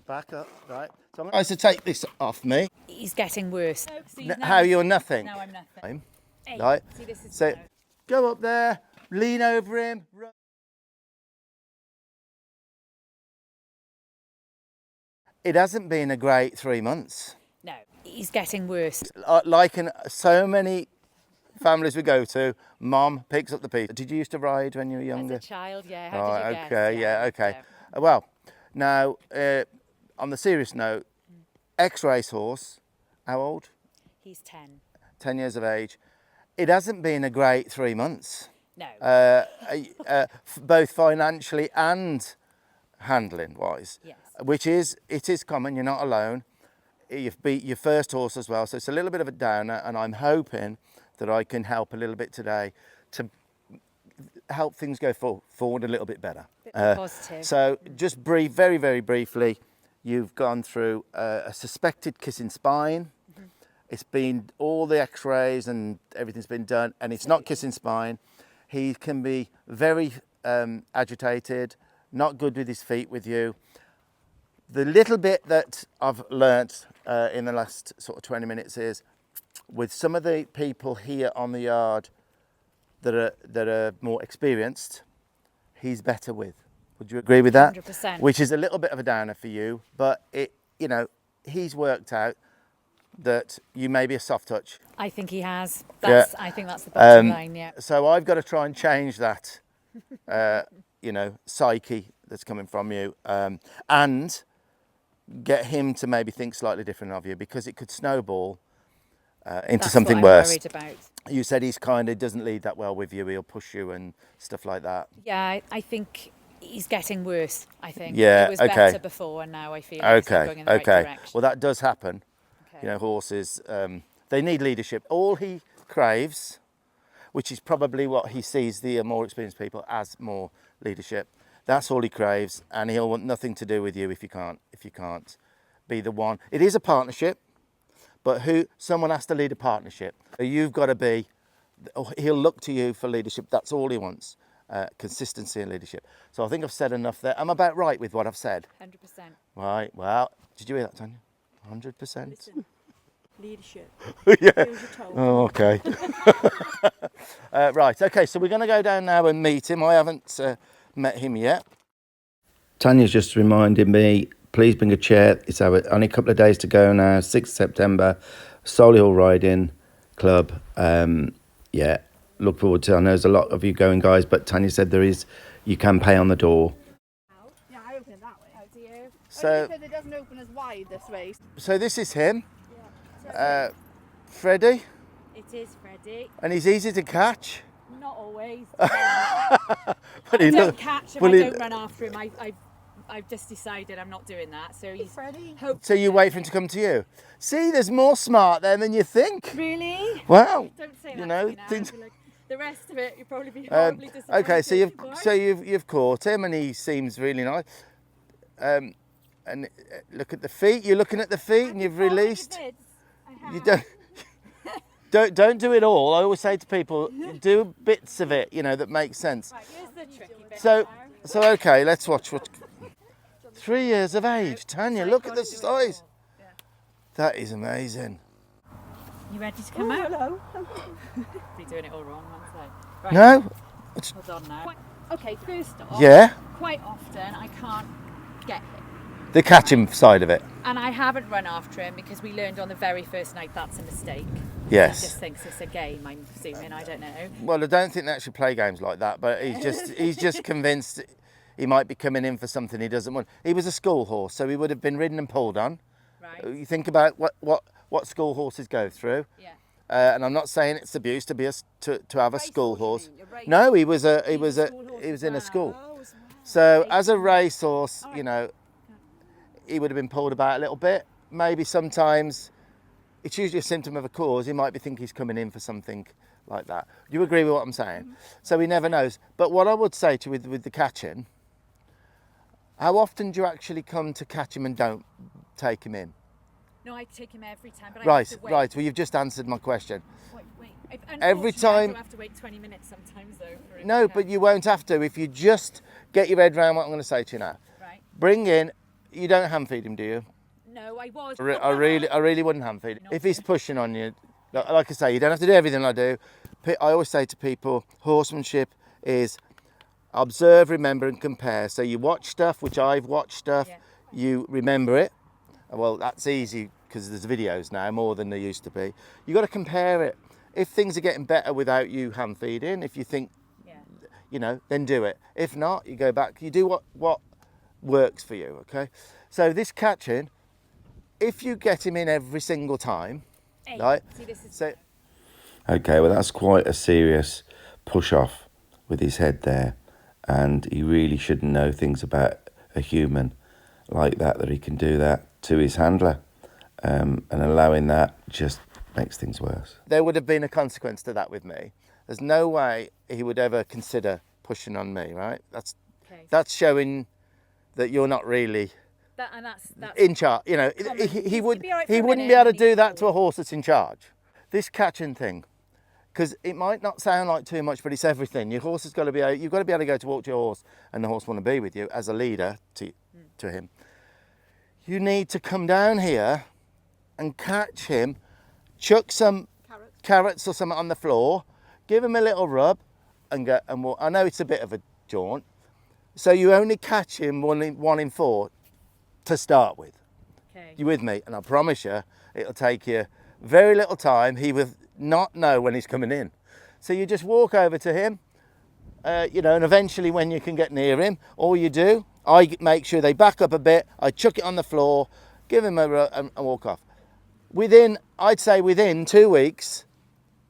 Back up, right. So I'm going to take this off me. He's getting worse. How you're nothing. No, I'm nothing. Hey, right. see, this is So go up there, lean over him. It hasn't been a great 3 months. No, he's getting worse. Like in so many families we go to, Mom picks up the pieces. Did you used to ride when you were younger? As a child, yeah. How did you guess? Okay, yeah, okay. Yeah. Well, now, on the serious note, ex-race horse, how old? He's 10. 10 years of age. It hasn't been a great 3 months. No. Both financially and handling wise. Yes. It is common, you're not alone. You've beat your first horse as well, so it's a little bit of a downer, and I'm hoping that I can help a little bit today to help things go forward a little bit better. Positive. So just very, very briefly, you've gone through a suspected kissing spine. Mm-hmm. It's been all the x-rays and everything's been done, and it's not kissing spine. He can be very agitated, not good with his feet with you. The little bit that I've learnt in the last sort of 20 minutes is with some of the people here on the yard that are more experienced, he's better with. Would you agree with that? 100%. Which is a little bit of a downer for you, but he's worked out that you may be a soft touch. I think he has. I think that's the bottom line, yeah. So I've got to try and change that, psyche that's coming from you, and get him to maybe think slightly different of you, because it could snowball into something worse. That's what I'm worried about. You said he's kind of doesn't lead that well with you. He'll push you and stuff like that. Yeah, I think he's getting worse, I think. Yeah, it was okay. better before, and now I feel like he's going in the right direction. Well, that does happen. Okay. Horses, they need leadership. All he craves, which is probably what he sees the more experienced people as, more leadership. That's all he craves, and he'll want nothing to do with you if you can't be the one. It is a partnership, but someone has to lead a partnership. You've got to be. He'll look to you for leadership. That's all he wants. Consistency and leadership. So I think I've said enough there. I'm about right with what I've said. 100%. Right. Well, did you hear that, Tanya? 100%. Listen, leadership. Yeah. Oh, okay. Right. Okay. So we're going to go down now and meet him. I haven't met him yet. Tanya's just reminded me, please bring a chair. It's only a couple of days to go now. 6th September, Solihull Riding Club. Yeah. Look forward to. I know there's a lot of you going, guys, but Tanya said you can pay on the door. Yeah, I open it that way. How do you? So because it doesn't open as wide this way. So this is him, Yeah. Freddie, It is Freddie. and he's easy to catch. Not always. But I don't catch him. I don't run after him. I've just decided I'm not doing that. So he's Freddie. So you wait for him to come to you. See, there's more smart there than you think. Really? Wow. Don't say that You know, to me now. things- I'll be like, the rest of it, you'll probably be horribly disappointed. Okay, so Bye. you've caught him, and he seems really nice. And look at the feet. You're looking at the feet, and you've released. You don't do it all. I always say to people, do bits of it, that make sense. Right, here's the tricky bit So now. okay, let's watch. 3 years of age, Tanya. Look at the size. Yeah. That is amazing. You ready to come out? Hello. Be doing it all wrong, aren't I? Right, No. hold on now. Okay, first off, Yeah. quite often I can't get him. The catching side of it. And I haven't run after him because we learned on the very first night that's a mistake. Yes. He just thinks it's a game, I'm assuming, I don't know. Well, I don't think they actually play games like that, but he's just convinced he might be coming in for something he doesn't want. He was a school horse, so he would have been ridden and pulled on. Right. You think about what school horses go through. Yeah. And I'm not saying it's abuse to have a school horse. No, he was in a school. So as a racehorse, he would have been pulled about a little bit. Maybe sometimes it's usually a symptom of a cause. He might be thinking he's coming in for something like that. Do you agree with what I'm saying? Mm-hmm. So he never knows. But what I would say to you with the catching, how often do you actually come to catch him and don't take him in? No, I take him every time, but I Right, have to wait. right. Well, you've just answered my question. Wait. Every Unfortunately, time- I do have to wait 20 minutes sometimes, though. For him No, to but come. you won't have to if you just get your head around what I'm going to say to you now. Right. Bring in, You don't hand feed him, do you? No, I was. I really wouldn't hand feed him. If he's pushing on you, like I say, you don't have to do everything I do. I always say to people, horsemanship is observe, remember and compare. So you watch stuff, which I've watched stuff, you remember it. Well, that's easy because there's videos now more than there used to be. You got to compare it. If things are getting better without you hand feeding, if you think, you know, then do it. If not, you go back, you do what works for you, okay? So this catching, if you get him in every single time, right? See, this is... So, okay, well that's quite a serious push off with his head there, and he really shouldn't know things about a human like that he can do that to his handler, and allowing that just makes things worse. there would have been a consequence to that with me. There's no way he would ever consider pushing on me, right? That's showing that you're not really that's in charge. You know, he wouldn't be able to do that to a horse that's in charge. This catching thing, because it might not sound like too much, but it's everything. Your horse has got to be able, you've got to be able to go to walk to your horse, and the horse want to be with you as a leader to him. You need to come down here and catch him, chuck some carrots or something on the floor, give him a little rub, and go and walk. I know it's a bit of a jaunt, so you only catch him one in four to start with. Okay. You with me? And I promise you, it'll take you very little time. He will not know when he's coming in. So you just walk over to him, you know, and eventually when you can get near him, all you do, I make sure they back up a bit, I chuck it on the floor, give him and walk off. I'd say within 2 weeks,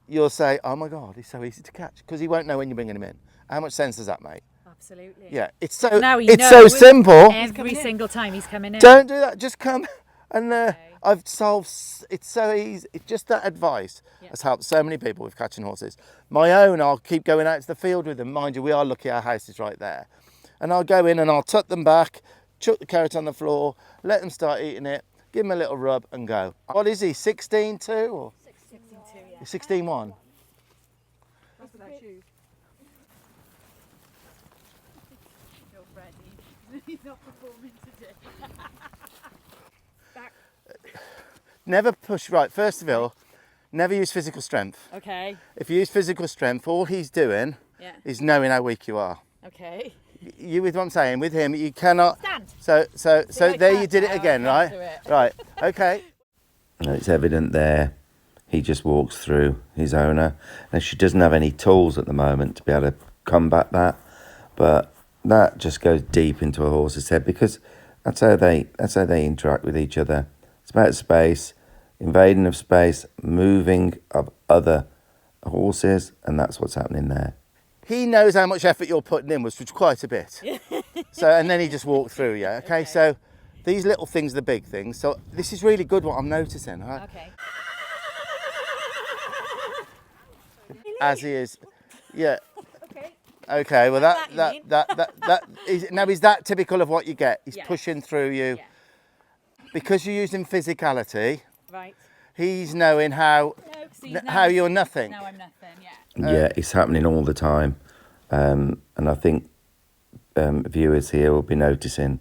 you'll say, oh my God, he's so easy to catch, because he won't know when you're bringing him in. How much sense does that make? Absolutely. Yeah, it's It's so simple. Every single time he's coming in. Don't do that, just come. And I've solved, it's so easy. It's just that advice has helped so many people with catching horses. My own, I'll keep going out to the field with them. Mind you, we are lucky our house is right there. And I'll go in and I'll tuck them back, chuck the carrot on the floor, let them start eating it, give him a little rub and go. What is he, 16-2 or? 16-2, yeah. 16-1? That's without shoes. You're ready. He's not performing today. Never push, right, first of all, never use physical strength. Okay. If you use physical strength, all he's doing is knowing how weak you are. Okay. You with what I'm saying? With him, you cannot. Stand. So there you did it again, right? Right. Okay. And it's evident there. He just walks through his owner, and she doesn't have any tools at the moment to be able to combat that. But that just goes deep into a horse's head, because that's how they interact with each other. It's about space, invading of space, moving of other horses, and that's what's happening there. He knows how much effort you're putting in, which was quite a bit. So, and then he just walked through, yeah. Okay, so these little things are the big things. So this is really good what I'm noticing, right? Okay. As he is, yeah. Okay. Okay, well that is that typical of what you get? He's Yes. pushing through you. Yeah. Because you're using physicality, Right. he's knowing how you're nothing. Now I'm nothing, yeah. Yeah, it's happening all the time. And I think viewers here will be noticing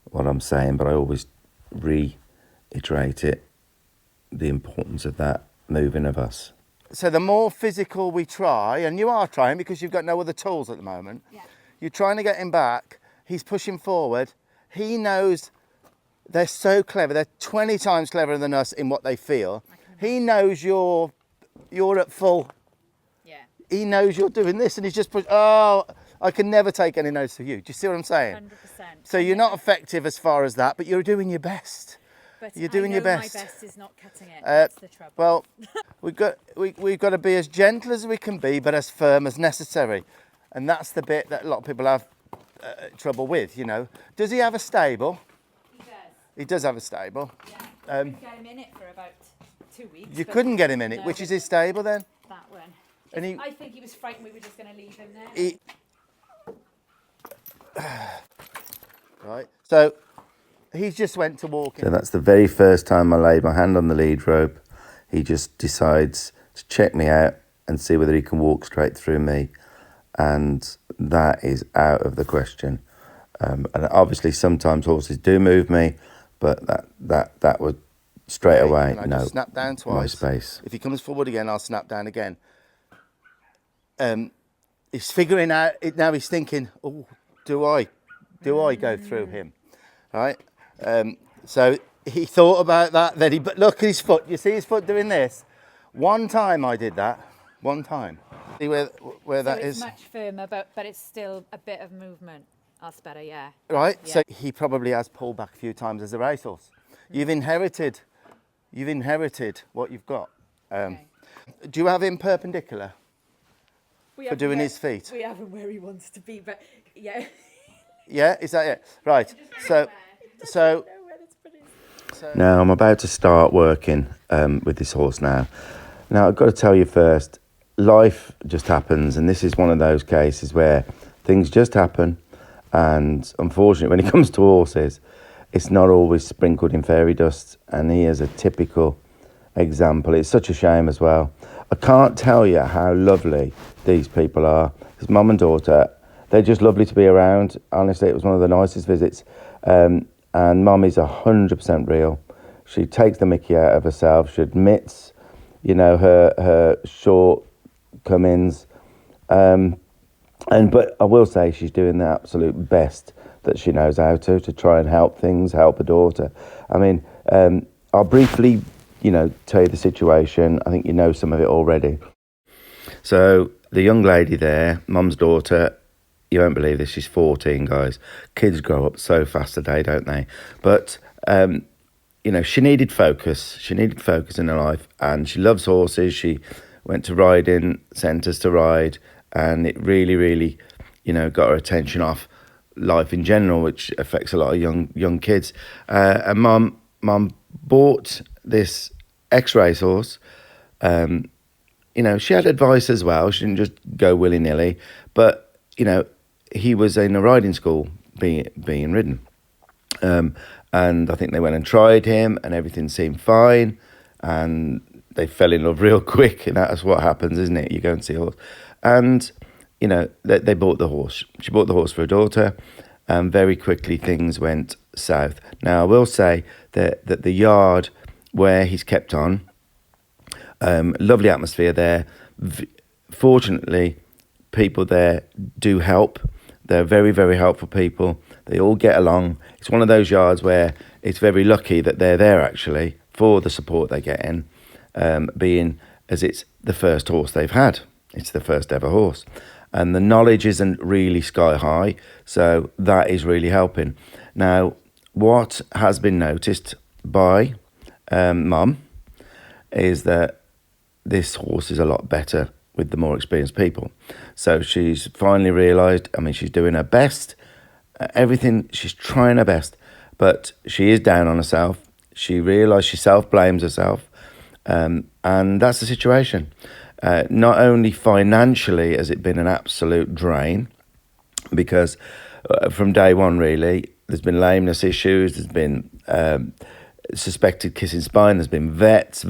what I'm saying, but I always reiterate it, the importance of that moving of us. So the more physical we try, and you are trying because you've got no other tools at the moment, you're trying to get him back, he's pushing forward, he knows they're so clever, they're 20 times cleverer than us in what they feel. He knows you're at full. Yeah. He knows you're doing this, and he's just I can never take any notice of you. Do you see what I'm saying? 100%. So you're not effective as far as that, but you're doing your best. But You're doing your best. My best is not cutting it. That's the trouble. Well, we've got to be as gentle as we can be, but as firm as necessary, and that's the bit that a lot of people have trouble with. You know, does he have a stable? He does. He does have a stable. Yeah. I couldn't get him in it for about 2 weeks. You couldn't get him in it. No, Which is his stable then? That one. And I think he was frightened we were just going to leave him there. Right. So he just went to walk in. So that's the very first time I laid my hand on the lead rope. He just decides to check me out and see whether he can walk straight through me. And that is out of the question. And obviously sometimes horses do move me, but that would straight away, And I no, just snap down my twice. space. If he comes forward again, I'll snap down again. He's figuring out it now. He's thinking, oh, do I go through him? Right. So he thought about that. Then but look at his foot. You see his foot doing this? One time I did that. One time. See where that it's is? much firmer, but it's still a bit of movement. That's better, yeah. Right. Yeah. So he probably has pulled back a few times as a racehorse. You've inherited what you've got. Okay. Do you have him perpendicular for doing his feet? We have him where he wants to be, but yeah. Yeah, is that it? Right. So Now I'm about to start working with this horse now. Now I've got to tell you first, life just happens, and this is one of those cases where things just happen, and unfortunately when it comes to horses, it's not always sprinkled in fairy dust, and he is a typical example. It's such a shame as well. I can't tell you how lovely these people are. His mum and daughter, they're just lovely to be around. Honestly, it was one of the nicest visits. And mum is 100% real. She takes the mickey out of herself. She admits, her shortcomings. But I will say she's doing the absolute best that she knows how to try and help her daughter. I mean, I'll briefly, tell you the situation. I think you know some of it already. So the young lady there, mum's daughter, you won't believe this, she's 14, guys. Kids grow up so fast today, don't they? But, she needed focus. She needed focus in her life, and she loves horses. She went to riding centres to ride, and it really, really, got her attention off life in general, which affects a lot of young kids. And mum bought this ex-race horse. She had advice as well. She didn't just go willy-nilly, but he was in a riding school being ridden. And I think they went and tried him, and everything seemed fine, and they fell in love real quick, and that's what happens, isn't it? You go and see a horse. And, they bought the horse. She bought the horse for her daughter, and very quickly things went south. Now, I will say that the yard where he's kept on, lovely atmosphere there. Fortunately, people there do help. They're very, very helpful people. They all get along. It's one of those yards where it's very lucky that they're there, actually, for the support they get in, being as it's the first horse they've had. It's the first ever horse. And the knowledge isn't really sky high, so that is really helping. Now, what has been noticed by mum is that this horse is a lot better with the more experienced people. So she's finally realised, she's doing her best, everything, she's trying her best, but she is down on herself. She realised she self-blames herself, and that's the situation. Not only financially has it been an absolute drain, because from day one, really, there's been lameness issues, there's been suspected kissing spine, there's been vets,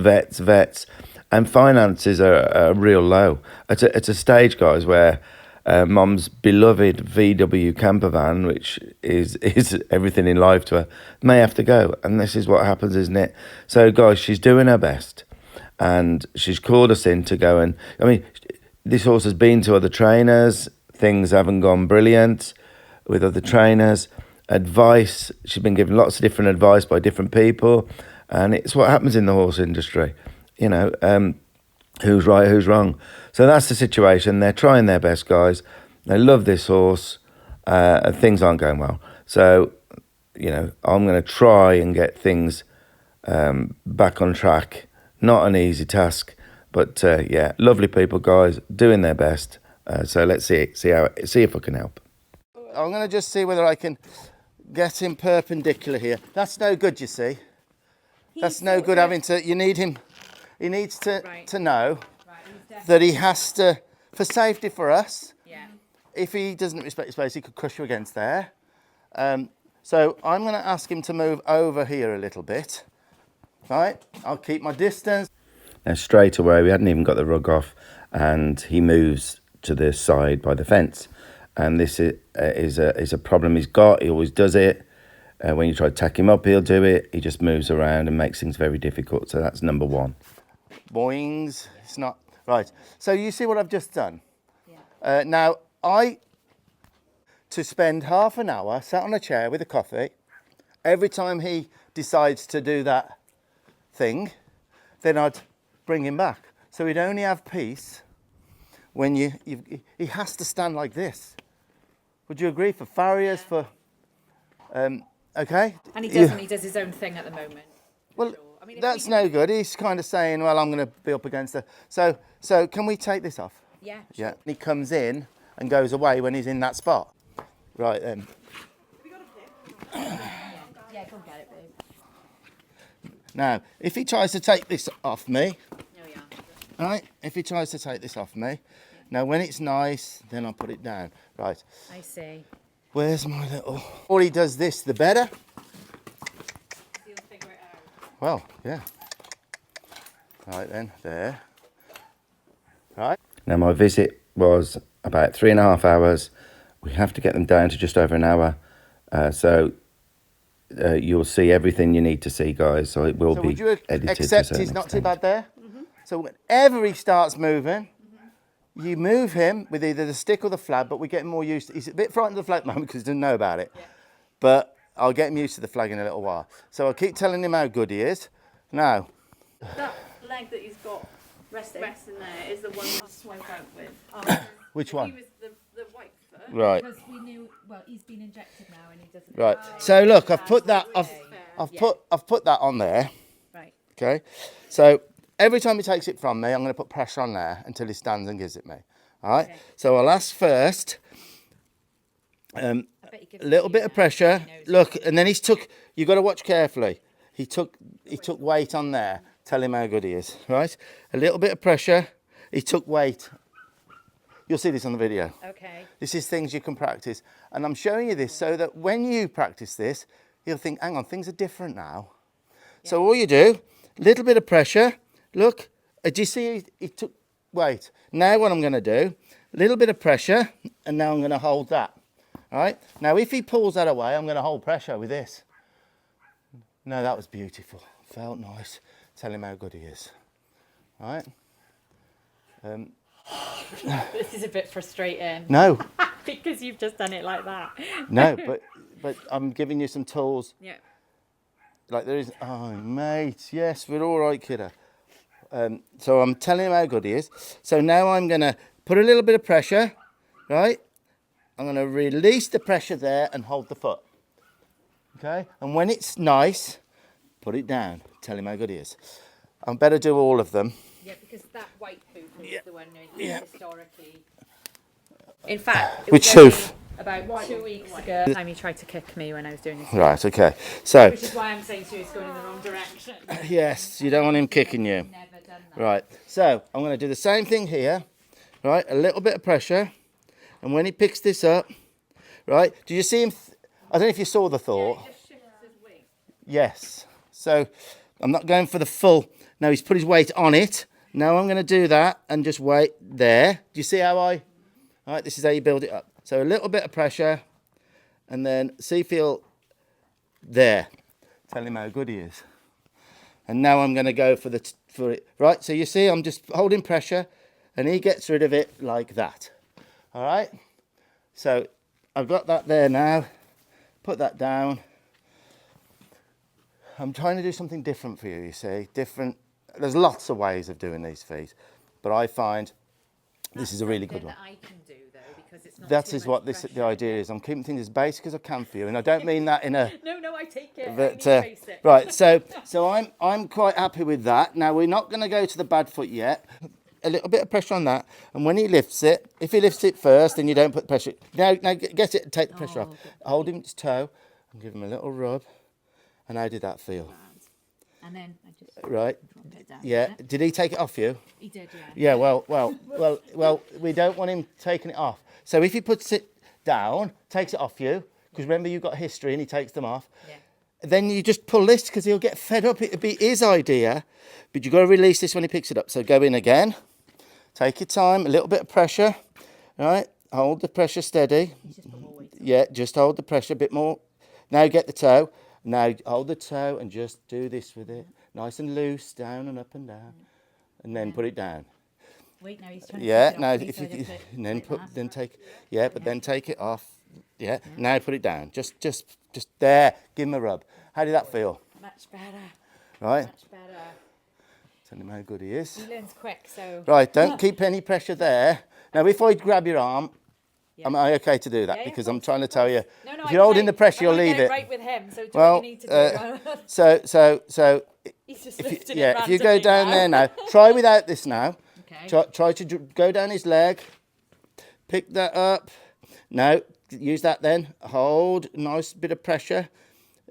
and finances are real low. It's a stage, guys, where mum's beloved VW camper van, which is everything in life to her, may have to go. And this is what happens, isn't it? So, guys, she's doing her best. And she's called us in to go and... this horse has been to other trainers. Things haven't gone brilliant with other trainers. Advice, she's been given lots of different advice by different people. And it's what happens in the horse industry. Who's right, who's wrong. So that's the situation. They're trying their best, guys. They love this horse. And things aren't going well. So, I'm going to try and get things back on track. Not an easy task, but lovely people, guys, doing their best. So let's see if I can help. I'm going to just see whether I can get him perpendicular here. That's no good, you see. That's no good having to... You need him... He needs to know that he has to... For safety for us, if he doesn't respect your space, he could crush you against there. So I'm going to ask him to move over here a little bit. Right, I'll keep my distance. Now, straight away, we hadn't even got the rug off, and he moves to the side by the fence. and this is a problem he's got. He always does it. When you try to tack him up, he'll do it. He just moves around and makes things very difficult. So that's number one. Boings. It's not right. So you see what I've just done. Yeah. Now to spend half an hour sat on a chair with a coffee. Every time he decides to do that thing, then I'd bring him back. So he'd only have peace when he has to stand like this. Would you agree? For farriers, for okay. And he doesn't. He does his own thing at the moment. Well, Sure. I mean, if that's we- no good. He's kind of saying, "Well, I'm going to be up against the." So can we take this off? Yeah. Yeah. He comes in and goes away when he's in that spot. Right then. Yeah, go get it, babe. Now, if he tries to take this off me, No, yeah. right? If he tries to take this off me, now when it's nice, then I'll put it down. Right. I see. Where's my little? The more he does this, the better. He'll figure it out. Well, yeah. Right then, there. Right. Now my visit was about 3.5 hours. We have to get them down to just over an hour. So you'll see everything you need to see, guys. So it will So be would you edited to a accept certain he's not too extent. bad there? So whenever he starts moving, you move him with either the stick or the flag, but we get him more used to. He's a bit frightened of the flag at the moment because he doesn't know about it. Yeah. But I'll get him used to the flag in a little while. So I'll keep telling him how good he is. Now, That leg that he's got Resting. resting there is the one we swipe out with. which If one? He was the white foot. Right. Because we knew. Well, he's been injected now, and he doesn't. Right. So look, I've put that. I've Yeah. put that on there. Right. Okay. So every time he takes it from me, I'm going to put pressure on there until he stands and gives it me. All right. Okay. So I'll ask first. I bet he gives A little it bit to of you now. pressure. He knows Look, and then he's took. You got to watch carefully. He took weight on there. Tell him how good he is. Right. A little bit of pressure. He took weight. You'll see this on the video. Okay. This is things you can practice, and I'm showing you this so that when you practice this, you'll think, "Hang on, things are different now." So all you do, little bit of pressure. Look, do you see? He took weight. Now what I'm going to do, little bit of pressure, and now I'm going to hold that. All right. Now if he pulls that away, I'm going to hold pressure with this. No, that was beautiful. Felt nice. Tell him how good he is. All right. This is a bit frustrating. No, Because you've just done it like that. no, but I'm giving you some tools. Yeah. Like there is, oh mate, yes, we're all right, kiddo. So I'm telling him how good he is. So now I'm gonna put a little bit of pressure, right? I'm gonna release the pressure there and hold the foot. Okay, and when it's nice, put it down. Tell him how good he is. I better do all of them. Yeah, because that white hoof is Yeah. the one that Yeah. historically. In fact, it Which was only hoof? about 2 weeks ago. The time he tried to kick me when I was doing this. Right, okay. So, Which is why I'm saying to you it's going in the wrong direction. yes, you don't want him kicking you. Never done that. Right, so I'm going to do the same thing here, right? A little bit of pressure, and when he picks this up, right? Do you see him? I don't know if you saw the thought. Just shifts his weight. Yes. So I'm not going for the full. Now he's put his weight on it. Now I'm going to do that and just wait there. Do you see how I? All right, this is how you build it up. So a little bit of pressure, and then feel there. Tell him how good he is. And now I'm going to go for it. Right. So you see, I'm just holding pressure, and he gets rid of it like that. All right. So I've got that there now. Put that down. I'm trying to do something different for you, you see. Different. There's lots of ways of doing these feet, but I find this is a really good one. That I can do though, because it's not. That too is much what pressure. the idea is. I'm keeping things as basic as I can for you, and I don't mean that in a. No, I take it. But, I mean, face it. right, so I'm quite happy with that. Now we're not going to go to the bad foot yet. A little bit of pressure on that, and when he lifts it, if he lifts it first, then you don't put pressure. Now get it and take the pressure off. Hold him his toe and give him a little rub. And how did that feel? And then I just Right. drop it down. Yeah. Did he take it off you? He did, yeah. Yeah. Well. We don't want him taking it off. So if he puts it down, takes it off you, because remember you've got history, and he takes them off. Yeah. Then you just pull this because he'll get fed up. It'll be his idea, but you've got to release this when he picks it up. So go in again, take your time, a little bit of pressure, right? hold the pressure steady. He's just put more weight on. Yeah, just hold the pressure a bit more. Now get the toe. Now hold the toe and just do this with it. Nice and loose, down and up and down. And then put it down. Wait, now he's trying to Yeah, take it now off me, if so I you just put and then it put last. then take but then take it off. Yeah. Now put it down. Just there. Give him a rub. How did that feel? Much better. Right? Much better. Tell him how good he is. He learns quick, so. Right, don't keep any pressure there. Now if I grab your arm, am I okay to do that? Yeah, Because of I'm course, trying to of tell course. you. No, If I'm you're holding saying the pressure, I you'll wanna leave get it. right with him, so do Well, what you need to do. so He's just if you, lifting yeah, it if you go randomly down now. there now, try without this now. Okay. Try to go down his leg. Pick that up. No, use that then. Hold, nice bit of pressure,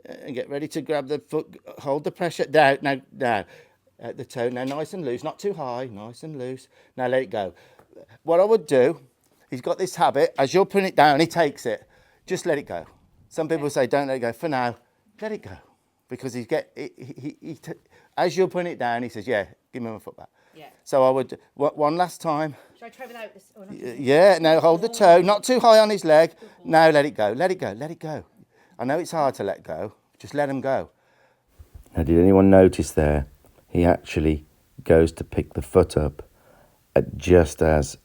and get ready to grab the foot. Hold the pressure down. Now, at the toe. Now, nice and loose, not too high. Nice and loose. Now, let it go. What I would do, he's got this habit. As you're putting it down, he takes it. Just let it go. Some people say, don't let it go. For now, let it go, because as you're putting it down, he says, yeah, give me my foot back. Yeah. So I would one last time. Should I try without this? Or not? Yeah, now hold the toe, not too high on his leg. Now let it go, let it go, let it go. I know it's hard to let go, just let him go. Now, did anyone notice there? He actually goes to pick the foot up just as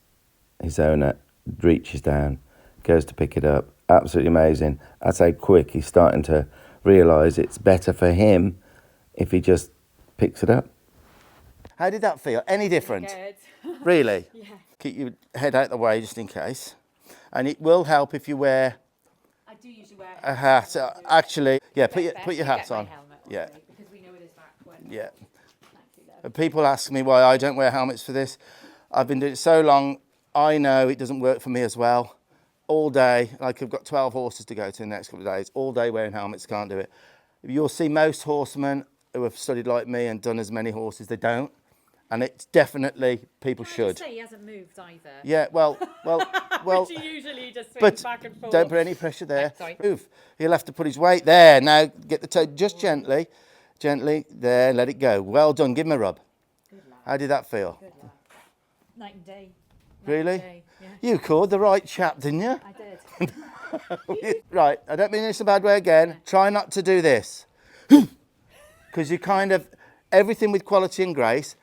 his owner reaches down, goes to pick it up. Absolutely amazing. That's how quick he's starting to realise it's better for him if he just picks it up. How did that feel? Any different? Good. Really? Yeah. Keep your head out the way just in case. And it will help if you wear I do usually wear a hat. Actually, yeah, put your Best to hat get my on. helmet, Yeah, obviously, because we know it is back when. yeah. Thank you, And people ask me why I don't wear helmets for this. I've been doing it so long, I know it doesn't work for me as well. All day, like I've got 12 horses to go to in the next couple of days, all day wearing helmets, can't do it. You'll see most horsemen who have studied like me and done as many horses, they don't. And it's definitely, people should. Say he hasn't moved either. Yeah, well, Which he usually just swings but back and forth. don't put any pressure there. Sorry. Move. He'll have to put his weight there. Now get the toe just gently, there, let it go. Well done, give him a rub. How did that feel? Good lad. Night and day. Night Really? and day. Yeah, You called the right chap, didn't you? I did. Right, I don't mean this a bad way again. Try not to do this. Because you kind of, everything with quality and grace,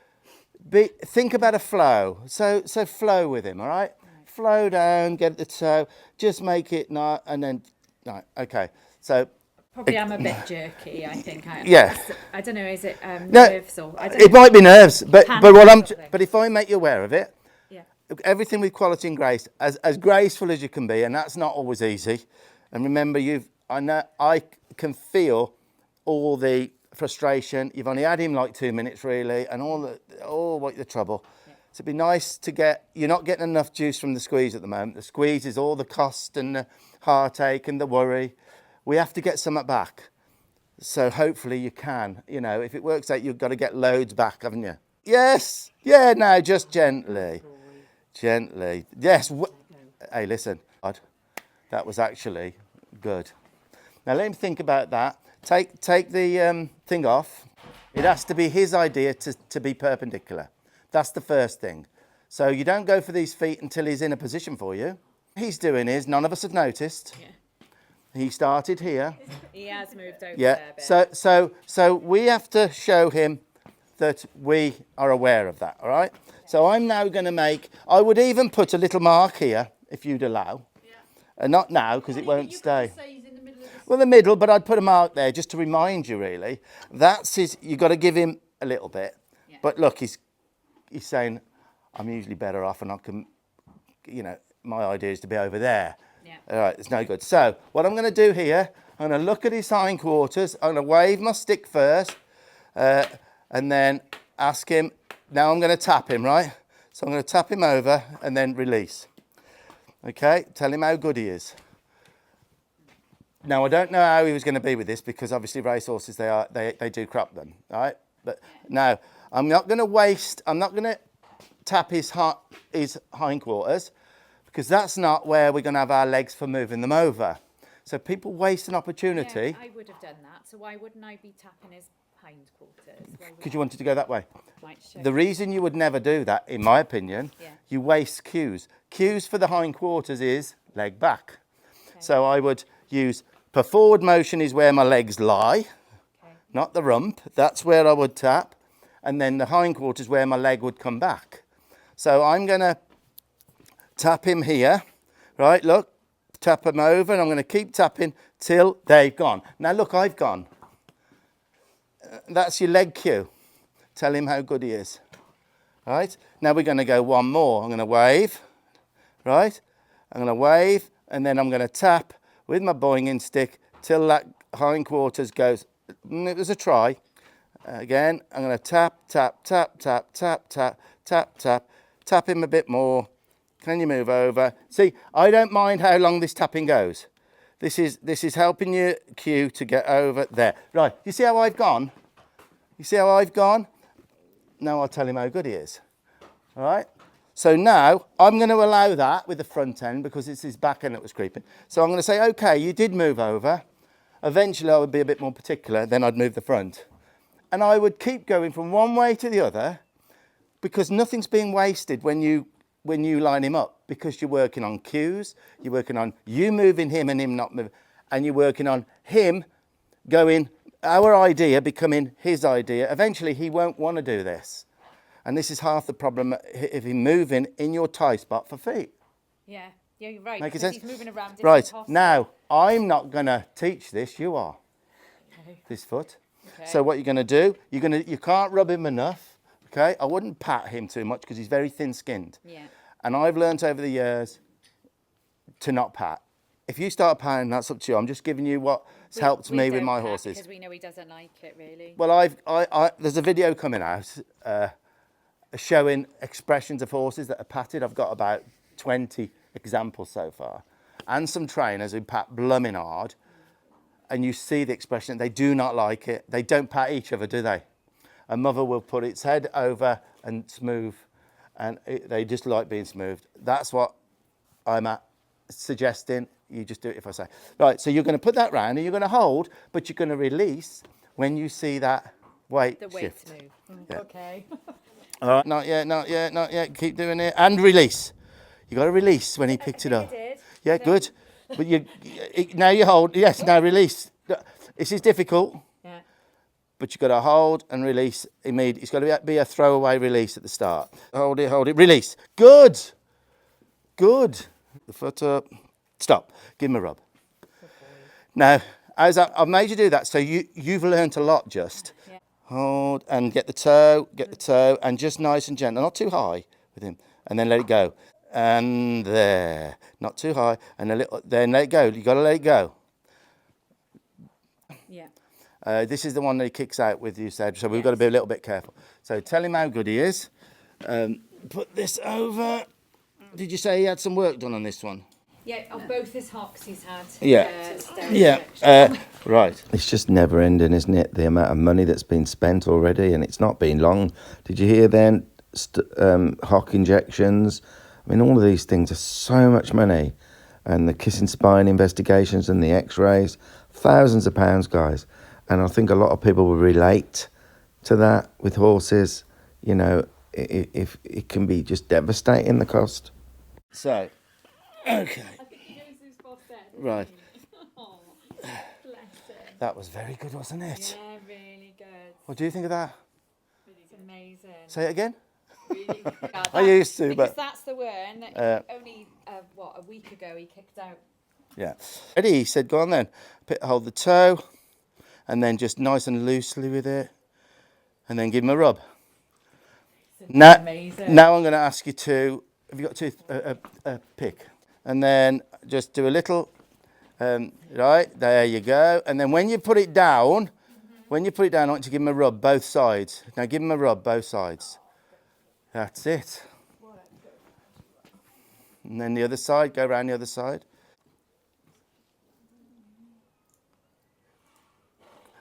think about a flow. So flow with him, all right? Flow down, get the toe, just make it not, and then, right, okay. So, Probably I'm a bit jerky, I think. Yeah. I don't know, is it No, nerves or... I don't it might be nerves, but Panic what or I'm, something. but if I make you aware of it, Yeah. everything with quality and grace, as graceful as you can be, and that's not always easy. And remember, I can feel all the frustration. You've only had him like 2 minutes, really, and what the trouble. Yeah. So it'd be nice to you're not getting enough juice from the squeeze at the moment. The squeeze is all the cost and the heartache and the worry. We have to get something back. So hopefully you can. You know, if it works out, you've got to get loads back, haven't you? Yes. Yeah, no, just gently. Gently. Yes. Hey, listen. That was actually good. Now let him think about that. Take the thing off. It has to be his idea to be perpendicular. That's the first thing. So you don't go for these feet until he's in a position for you. What he's doing is, none of us have noticed. Yeah. He started here. He has moved over Yeah. there a bit. So we have to show him that we are aware of that. All right. So I'm now going to I would even put a little mark here if you'd allow. Yeah. Not now because it won't stay. Well, the middle, but I'd put a mark there just to remind you. Really, that's his. You got to give him a little bit. Yeah. But look, he's saying, I'm usually better off, and I can, my idea is to be over there. Yeah. All right, it's no good. So what I'm going to do here, I'm going to look at his hindquarters. I'm going to wave my stick first, and then ask him. Now I'm going to tap him, right? So I'm going to tap him over and then release. Okay, tell him how good he is. Now I don't know how he was going to be with this because obviously racehorses they do crop them, all right? But now I'm not going to tap his hindquarters because that's not where we're going to have our legs for moving them over. So people waste an opportunity. Yeah, I would have done that. So why wouldn't I be tapping his hindquarters? Because you wanted to go that way. Might show. The reason you would never do that, in my opinion, Yeah. you waste cues. Cues for the hindquarters is leg back. So I would use, for forward motion is where my legs lie, not the rump. That's where I would tap. And then the hindquarters where my leg would come back. So I'm going to tap him here, right? Look, tap him over, and I'm going to keep tapping till they've gone. Now look, I've gone. That's your leg cue. Tell him how good he is. Right? Now we're going to go one more. I'm going to wave, right? I'm going to wave, and then I'm going to tap with my boinging stick till that hindquarters goes. It was a try. Again, I'm going to tap, tap, tap, tap, tap, tap, tap, tap, tap him a bit more. Can you move over? See, I don't mind how long this tapping goes. This is helping your cue to get over there. Right, you see how I've gone? You see how I've gone? Now I'll tell him how good he is. All right? So now I'm going to allow that with the front end because it's his back end that was creeping. So I'm going to say, okay, you did move over. Eventually I would be a bit more particular, then I'd move the front. And I would keep going from one way to the other because nothing's being wasted when you line him up, because you're working on cues, you're working on you moving him and him not moving, and you're working on him going, our idea becoming his idea. Eventually he won't want to do this. And this is half the problem if him moving in your tie spot for feet. Yeah, you're right. Make because sense? he's moving around. Right, now I'm not going to teach this, you are. Okay. This foot. Okay. So what you're going to do, you can't rub him enough, okay? I wouldn't pat him too much because he's very thin-skinned. Yeah. And I've learnt over the years to not pat. If you start patting, that's up to you. I'm just giving you what's helped me with my horses. Because we know he doesn't like it, really. Well, there's a video coming out showing expressions of horses that are patted. I've got about 20 examples so far. And some trainers who pat blooming hard. And you see the expression, they do not like it. They don't pat each other, do they? A mother will put its head over and smooth. And they just like being smoothed. That's what I'm suggesting. You just do it if I say. Right, so you're going to put that round and you're going to hold, but you're going to release when you see that weight shift. The weight move. Yeah. Okay. All right, not yet, not yet, not yet. Keep doing it. And release. You got to release when he picked it up. I did. Yeah, good. But now you hold. Yes, now release. This is difficult. Yeah. But you've got to hold and release immediately. It's got to be a throwaway release at the start. Hold it, release. Good. Good. The foot up. Stop. Give him a rub. Now, as I've made you do that, so you've learnt a lot just. Yeah. Hold and get the toe, and just nice and gentle, not too high with him, and then let it go. And there, not too high, and then let it go. You've got to let it go. Yeah. This is the one that he kicks out with, you said, so we've got to be a little bit careful. So tell him how good he is. Put this over. Did you say he had some work done on this one? Yeah, on both his hocks he's had. Yeah. Right. It's just never ending, isn't it? The amount of money that's been spent already, and it's not been long. Did you hear then? Hock injections. I mean, all of these things are so much money. And the kissing spine investigations and the x-rays, thousands of pounds, guys. And I think a lot of people will relate to that with horses. You know, if it can be just devastating, the cost. So, okay. Right. Oh, bless him. That was very good, wasn't it? Yeah, really good. What do you think of that? It's amazing. Say it again. Really good. Yeah, I used to, because but that's the one that only a week ago he kicked out. yeah. Ready? He said, go on then. Hold the toe, and then just nice and loosely with it, and then give him a rub. Amazing. Now I'm going to ask you to. Have you got a pick? And then just do a little. Right there you go. And then when you put it down, I want you to give him a rub both sides. Now give him a rub both sides. That's it. And then the other side, go around the other side.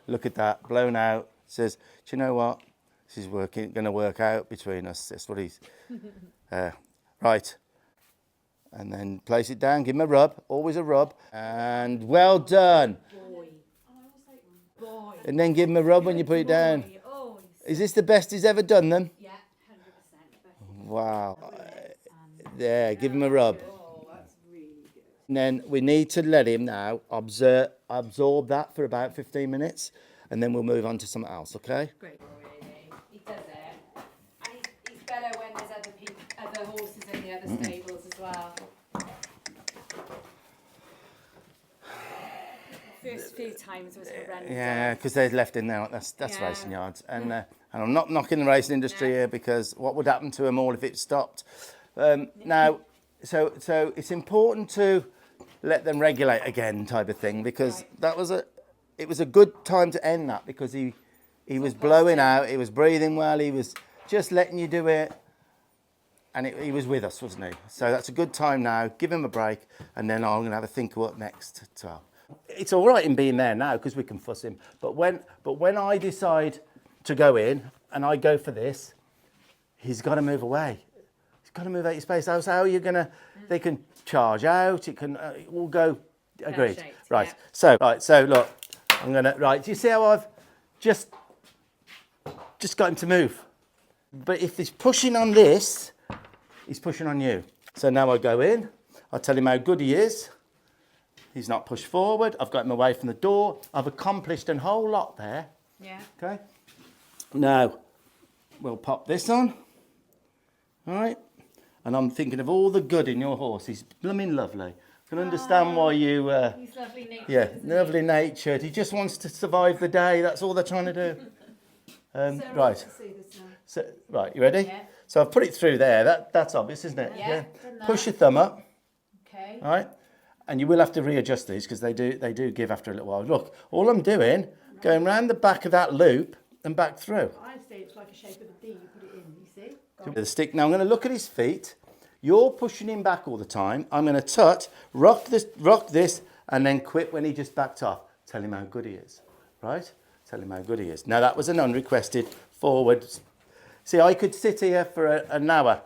Look at that, blown out. Says, do you know what? This is going to work out between us. That's what he's. Right. And then place it down, give him a rub, always a rub. And well done. Boy. And then give him a rub when you put it down. Is this the best he's ever done them? Yeah, 100%. Wow. There, give him a rub. And then we need to let him now absorb that for about 15 minutes, and then we'll move on to something else, okay? Great. He does it. And he's better when there's other horses in the other stables as well. First few times was horrendous. Yeah, because they're left in there. That's Yeah. racing yards, and I'm not knocking the racing industry here, because what would happen to them all if it stopped? Now, so it's important to let them regulate again, type of thing, because it was a good time to end that, because he was blowing out, he was breathing well, he was just letting you do it, and he was with us, wasn't he? So that's a good time now. Give him a break, and then I'm going to have a think of what next. So it's all right in being there now, because we can fuss him. But when I decide to go in and I go for this, he's got to move away. He's got to move out your space. How are you going to? They can charge out. It can all go. Agreed. Pear-shaped, Right. yeah. So look, I'm gonna. Right. Do you see how I've just got him to move? But if he's pushing on this, he's pushing on you. So now I go in. I tell him how good he is. He's not pushed forward. I've got him away from the door. I've accomplished a whole lot there. Yeah. Okay. Now we'll pop this on. All right. And I'm thinking of all the good in your horse. He's blooming lovely. I can understand why you. He's lovely natured. Yeah, lovely natured. He just wants to survive the day. That's all they're trying to do. Right. So, right, you ready? Yeah. So I've put it through there. That's obvious, isn't it? Yeah, done that. Push your thumb up. Okay. All right. And you will have to readjust these, because they do give after a little while. Look, all I'm doing, going round the back of that loop and back through. I say it's like a shape of a D. You put it in. You see? The stick. Now I'm going to look at his feet. You're pushing him back all the time. I'm going to tut, rock this, and then quit when he just backed off. Tell him how good he is, right? Tell him how good he is. Now that was an unrequested forward. See, I could sit here for an hour,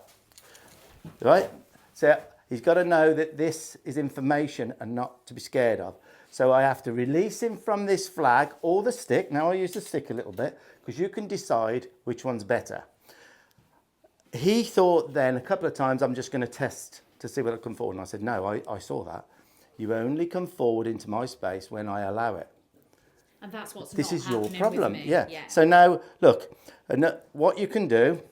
right? So he's got to know that this is information and not to be scared of. So I have to release him from this flag or the stick. Now I use the stick a little bit, because you can decide which one's better. He thought then a couple of times, I'm just going to test to see whether I come forward. And I said, no, I saw that. You only come forward into my space when I allow it. And that's what's This not is your happening problem. with me. Yeah. So now, look, what you can do,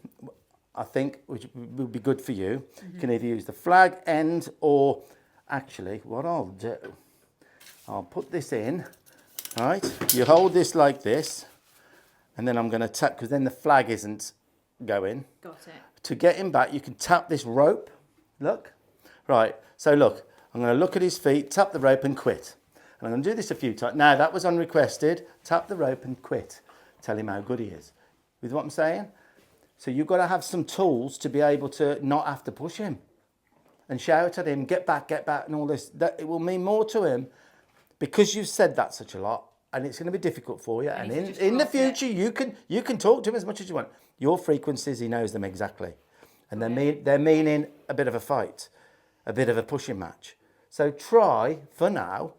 I think, which would be good for you, you can either use the flag end, or actually what I'll do, I'll put this in, right? You hold this like this, and then I'm going to tap, because then the flag isn't going. Got it. To get him back, you can tap this rope. Look. Right. So look, I'm going to look at his feet, tap the rope and quit. And I'm going to do this a few times. Now, that was unrequested. Tap the rope and quit. Tell him how good he is. With what I'm saying? So you've got to have some tools to be able to not have to push him. And shout at him, get back, and all this. That, it will mean more to him, because you've said that such a lot. And it's going to be difficult for you. And in the future, you can talk to him as much as you want. Your frequencies, he knows them exactly. And they're meaning a bit of a fight, a bit of a pushing match. So try, for now,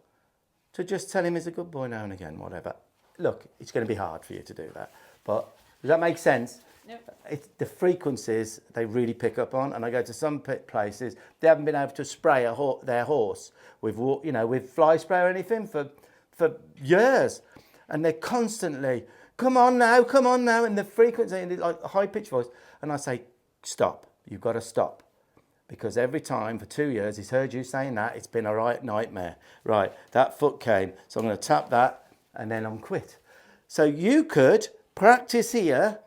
to just tell him he's a good boy now and again, whatever. Look, it's going to be hard for you to do that. But does that make sense? Nope. It's the frequencies they really pick up on. And I go to some places, they haven't been able to spray their horse with fly spray or anything for years. And they're constantly, come on now, and the frequency, and like a high-pitched voice. And I say, stop, you've got to stop. Because every time for 2 years he's heard you saying that, it's been a right nightmare. Right, that foot came, so I'm going to tap that, and then I'm quit. So you could practice here,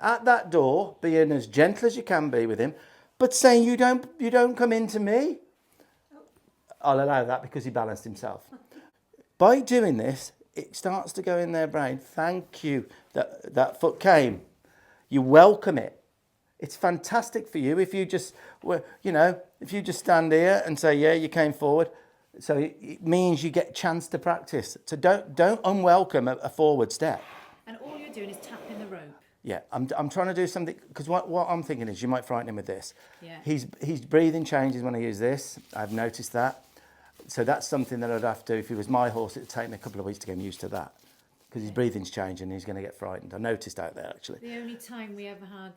at that door, being as gentle as you can be with him, but saying you don't come into me. I'll allow that, because he balanced himself. By doing this, it starts to go in their brain, thank you that foot came. You welcome it. It's fantastic for you if you just, if you just stand here and say, yeah, you came forward. So it means you get a chance to practice. So don't unwelcome a forward step. And all you're doing is tapping the rope. Yeah, I'm trying to do something, because what I'm thinking is you might frighten him with this. Yeah. His breathing changes when I use this. I've noticed that. So that's something that I'd have to, if he was my horse, it would take me a couple of weeks to get him used to that. because his breathing's changing and he's going to get frightened. I noticed out there, actually. The only time we ever had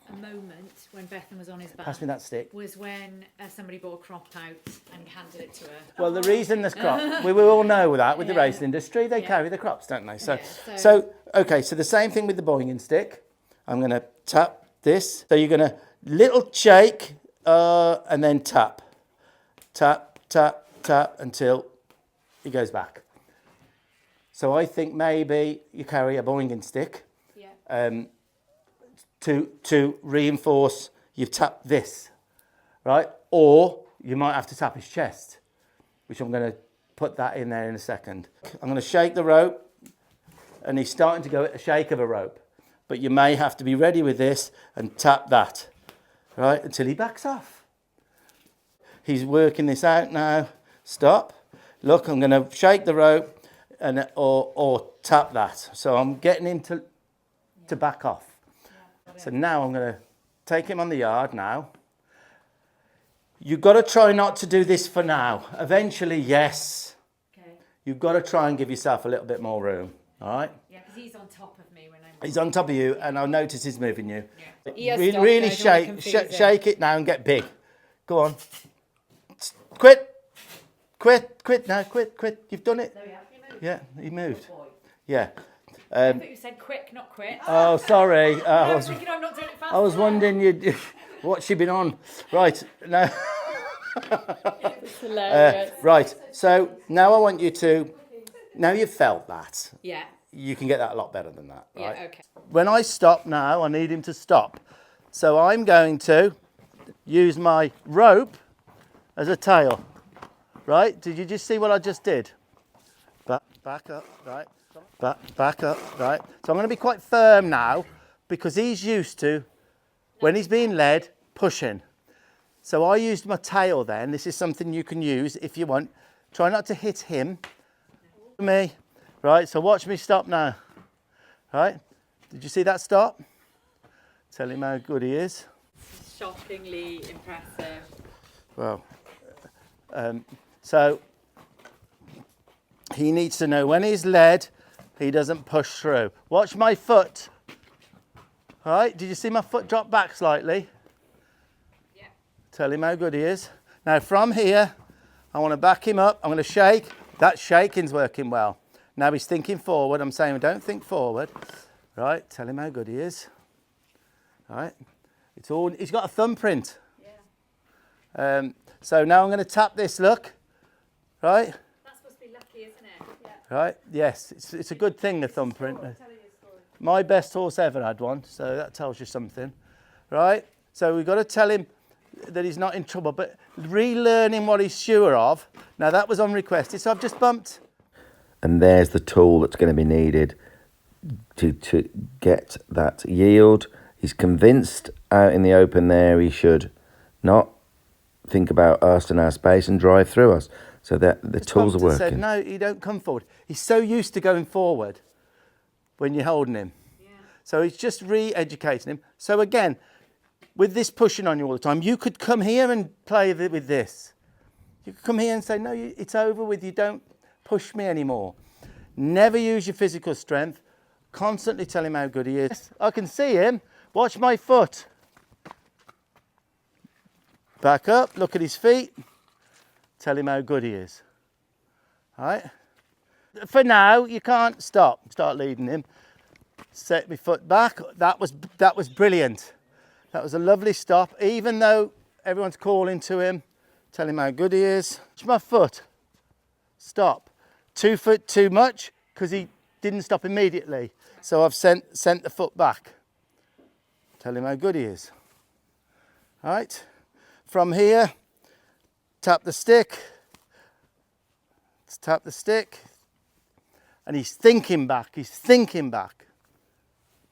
a moment when Bethan was on his back Pass me that stick. was when somebody brought a crop out and handed it to her. Well, the reason there's crop, we all know that with the Yeah. racing industry, they Yeah. carry the crops, don't they? So, Yeah, so okay, so the same thing with the boinging stick. I'm going to tap this. So you're going to little shake and then tap. Tap, tap, tap until he goes back. So I think maybe you carry a boinging stick Yeah. to reinforce you've tapped this, right? Or you might have to tap his chest, which I'm going to put that in there in a second. I'm going to shake the rope, and he's starting to go at the shake of a rope. But you may have to be ready with this and tap that, right, until he backs off. He's working this out now. Stop. Look, I'm going to shake the rope and or tap that. So I'm getting him to back off. So now I'm going to take him on the yard now. You've got to try not to do this for now. Eventually, yes. Okay. You've got to try and give yourself a little bit more room, all right? Yeah, because he's on top of me when I'm. He's on top of you, and I'll notice he's moving you. Yeah. He has Really, stopped, really though, I don't wanna confuse shake it now and get big. Go on. Quit. No, quit. You've done it. There we are. You moved. Yeah, he moved. Yeah. I thought you said quick, not quit. Oh, sorry. I was thinking I'm not doing it fast. I was wondering what she been on. Right. No. It's hilarious. Right. So now I want you to. Now you've felt that. Yeah. You can get that a lot better than that. Right? Yeah. Okay. When I stop now, I need him to stop. So I'm going to use my rope as a tail. Right? Did you just see what I just did? Back up, right? Back up, right? So I'm going to be quite firm now because he's used to, when he's being led, pushing. So I used my tail then. This is something you can use if you want. Try not to hit him. Me. Right, so watch me stop now. Right? Did you see that stop? Tell him how good he is. Shockingly impressive. Well, so he needs to know when he's led, he doesn't push through. Watch my foot. All right, did you see my foot drop back slightly? Yeah. Tell him how good he is. Now from here, I want to back him up. I'm going to shake. That shaking's working well. Now he's thinking forward. I'm saying don't think forward. Right, tell him how good he is. All right, he's got a thumbprint. Yeah. So now I'm going to tap this, look. Right? That's supposed to be lucky, isn't it? Yeah. Right, yes, it's a good thing, the thumbprint. My best horse ever had one, so that tells you something. Right, so we've got to tell him that he's not in trouble, but relearning what he's sure of. Now that was unrequested, so I've just bumped. And there's the tool that's going to be needed to get that yield. He's convinced out in the open there he should not think about us and our space and drive through us. So that the tools are working. Said, no, you don't come forward. He's so used to going forward when you're holding him. Yeah. So he's just re-educating him. So again, with this pushing on you all the time, you could come here and play with this. You could come here and say, no, it's over with you. Don't push me anymore. Never use your physical strength. Constantly tell him how good he is. I can see him. Watch my foot. Back up. Look at his feet. Tell him how good he is. All right? For now, you can't stop. Start leading him. Set my foot back. That was brilliant. That was a lovely stop. Even though everyone's calling to him, tell him how good he is. Watch my foot. Stop. 2 foot too much because he didn't stop immediately. So I've sent the foot back. Tell him how good he is. All right? From here, tap the stick. Let's tap the stick. And he's thinking back.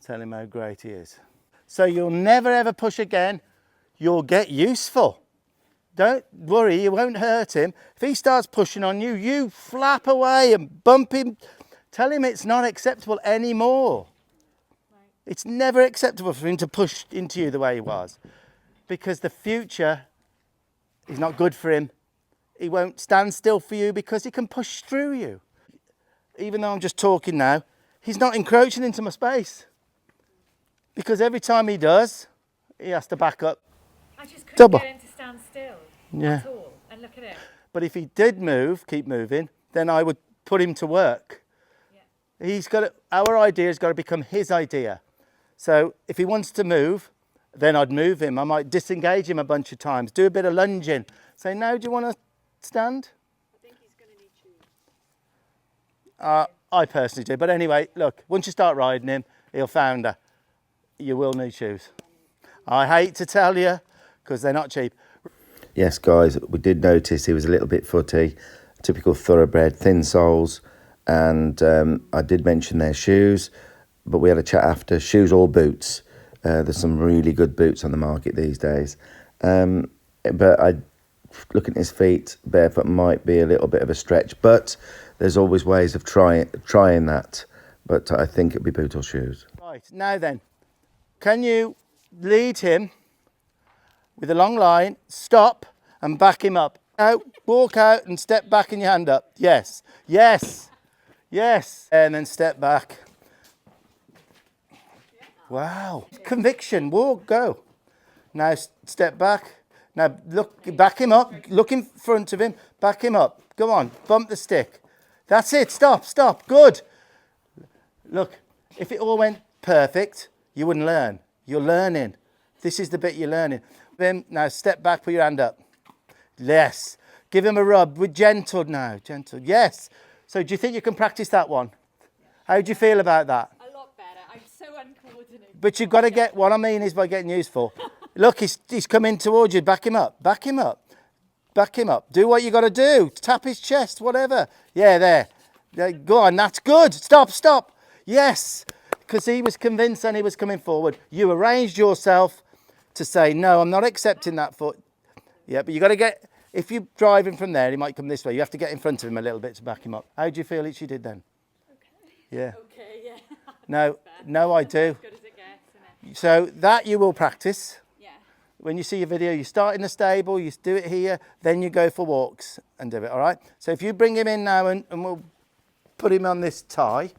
Tell him how great he is. So you'll never ever push again. You'll get useful. Don't worry, you won't hurt him. If he starts pushing on you, you flap away and bump him. Tell him it's not acceptable anymore. Right. It's never acceptable for him to push into you the way he was. Because the future is not good for him. He won't stand still for you because he can push through you. Even though I'm just talking now, he's not encroaching into my space. Because every time he does, he has to back up. I just couldn't Double. get him to stand still Yeah. at all. And look at it. But if he did move, keep moving, then I would put him to work. Yeah. Our idea's got to become his idea. So if he wants to move, then I'd move him. I might disengage him a bunch of times, do a bit of lunging. Say, no, do you want to stand? I think he's going to need shoes. I personally do. But anyway, look, once you start riding him, he'll founder. You will need shoes. I hate to tell you, because they're not cheap. Yes, guys, we did notice he was a little bit footy, typical thoroughbred, thin soles, and I did mention their shoes, but we had a chat after, shoes or boots. There's some really good boots on the market these days. But looking at his feet, barefoot might be a little bit of a stretch, but there's always ways of trying that. But I think it'd be boot or shoes. Right, now then, can you lead him with a long line, stop and back him up. Out, walk out and step back and your hand up. Yes, yes, yes. And then step back. Wow, conviction, walk, go. Now step back. Now look, back him up, look in front of him, back him up. Go on, bump the stick. That's it, stop, stop, good. Look, if it all went perfect, you wouldn't learn. You're learning. This is the bit you're learning. Then now step back, put your hand up. Yes. Give him a rub. We're gentle now. Gentle. Yes. So do you think you can practice that one? How do you feel about that? A lot better. I'm so uncoordinated. But you've got to get, what I mean is by getting useful. Look, he's coming towards you. Back him up. Back him up. Back him up. Do what you got to do. Tap his chest, whatever. Yeah, there. Go on. That's good. Stop, stop. Yes. Because he was convinced and he was coming forward. You arranged yourself to say, no, I'm not accepting that foot. Yeah, but you got to get, if you're driving from there, he might come this way. You have to get in front of him a little bit to back him up. How do you feel she did then? Okay. Yeah. Okay, yeah. No, I do. As good as it gets, isn't it? So that you will practice. Yeah. When you see your video, you start in the stable, you do it here, then you go for walks and do it, all right? So if you bring him in now and we'll put him on this tie.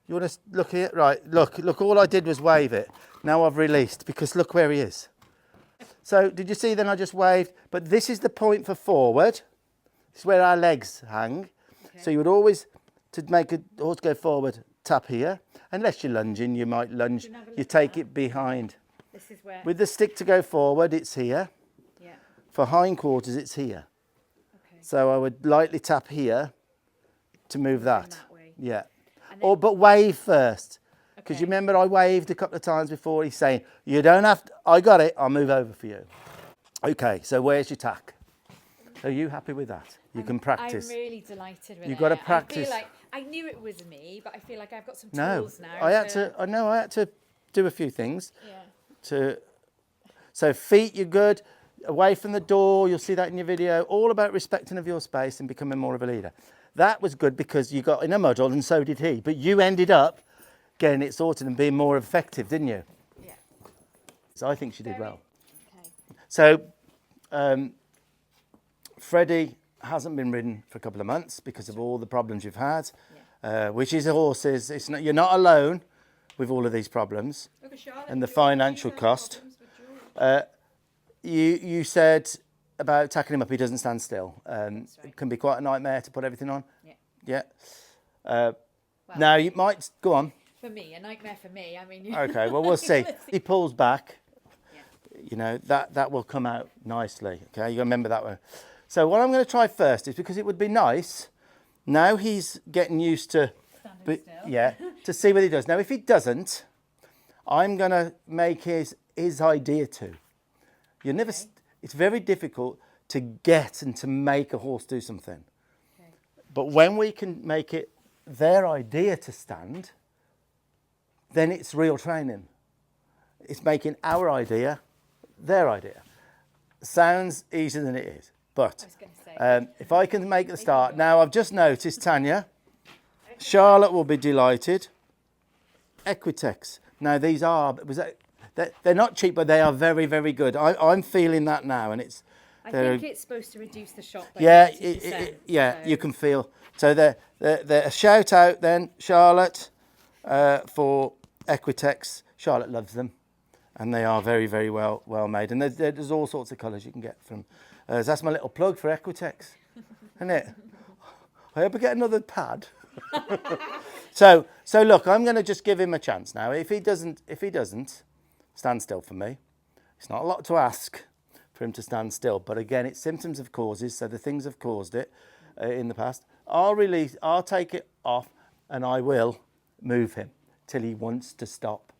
You want to look here? Right, look, all I did was wave it. Now I've released because look where he is. So did you see then I just waved? But this is the point for forward. This is where our legs hang. Okay. So you would always, to make a horse go forward, tap here. Unless you're lunging, you might lunge. You take it behind. This is where. With the stick to go forward, it's here. Yeah. For hindquarters, it's here. Okay. So I would lightly tap here to move that. Way. Yeah. But wave first. Because Okay. you remember I waved a couple of times before. He's saying, you don't have to, I got it, I'll move over for you. Okay, so where's your tack? Are you happy with that? You can practice. I'm really delighted with it. You've got to practice. I feel like I knew it was me, but I feel like I've got some No, tools now. I had to do a few things. Yeah. So feet, you're good. Away from the door, you'll see that in your video. All about respecting of your space and becoming more of a leader. That was good because you got in a muddle and so did he. But you ended up getting it sorted and being more effective, didn't you? Yeah. So I think she did well. Okay. So Freddie hasn't been ridden for a couple of months because of all the problems you've had, which is horses. It's not, you're not alone with all of these problems and the financial cost. You said about tacking him up, he doesn't stand still. It can be quite a nightmare to put everything on. Yeah. Now you might go on. For me, a nightmare for me. I mean. Okay, well we'll see. He pulls back. You know that will come out nicely. Okay, you remember that one. So what I'm going to try first is because it would be nice. Now he's getting used to. Standing still. Yeah, to see what he does. Now if he doesn't, I'm going to make his idea too. You never. Okay. It's very difficult to get and to make a horse do something. Okay. But when we can make it their idea to stand, then it's real training. It's making our idea their idea. Sounds easier than it is. But if I can make the start. Now I've just noticed, Tanya, Charlotte will be delighted. Equitex. Now these are, they're not cheap, but they are very, very good. I'm feeling that now, and it's. I think it's supposed to reduce the shock by Yeah, 50%, so. You can feel. So they're a shout out then, Charlotte. for Equitex. Charlotte loves them, and they are very, very well made. And there's all sorts of colours you can get from. So that's my little plug for Equitex, isn't it? I hope I get another pad. So look, I'm going to just give him a chance now. If he doesn't stand still for me, it's not a lot to ask for him to stand still. But again, it's symptoms of causes, so the things have caused it in the past. I'll take it off, and I will move him till he wants to stop.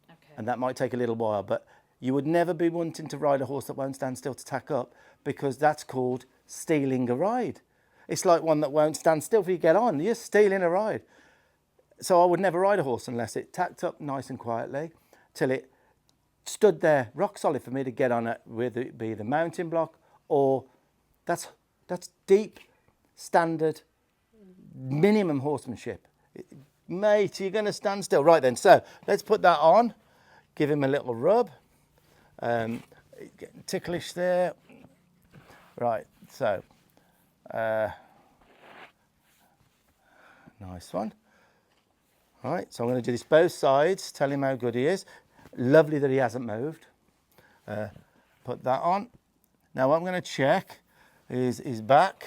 Okay. And that might take a little while, but you would never be wanting to ride a horse that won't stand still to tack up, because that's called stealing a ride. It's like one that won't stand still if you get on. You're stealing a ride. So I would never ride a horse unless it tacked up nice and quietly till it stood there rock solid for me to get on it, whether it be the mountain block or that's deep standard minimum horsemanship. Mate, you're going to stand still. Right then, so let's put that on. Give him a little rub. Getting ticklish there. Right, so nice one. All right, so I'm going to do this both sides, tell him how good he is. Lovely that he hasn't moved. Put that on. Now what I'm going to check is his back.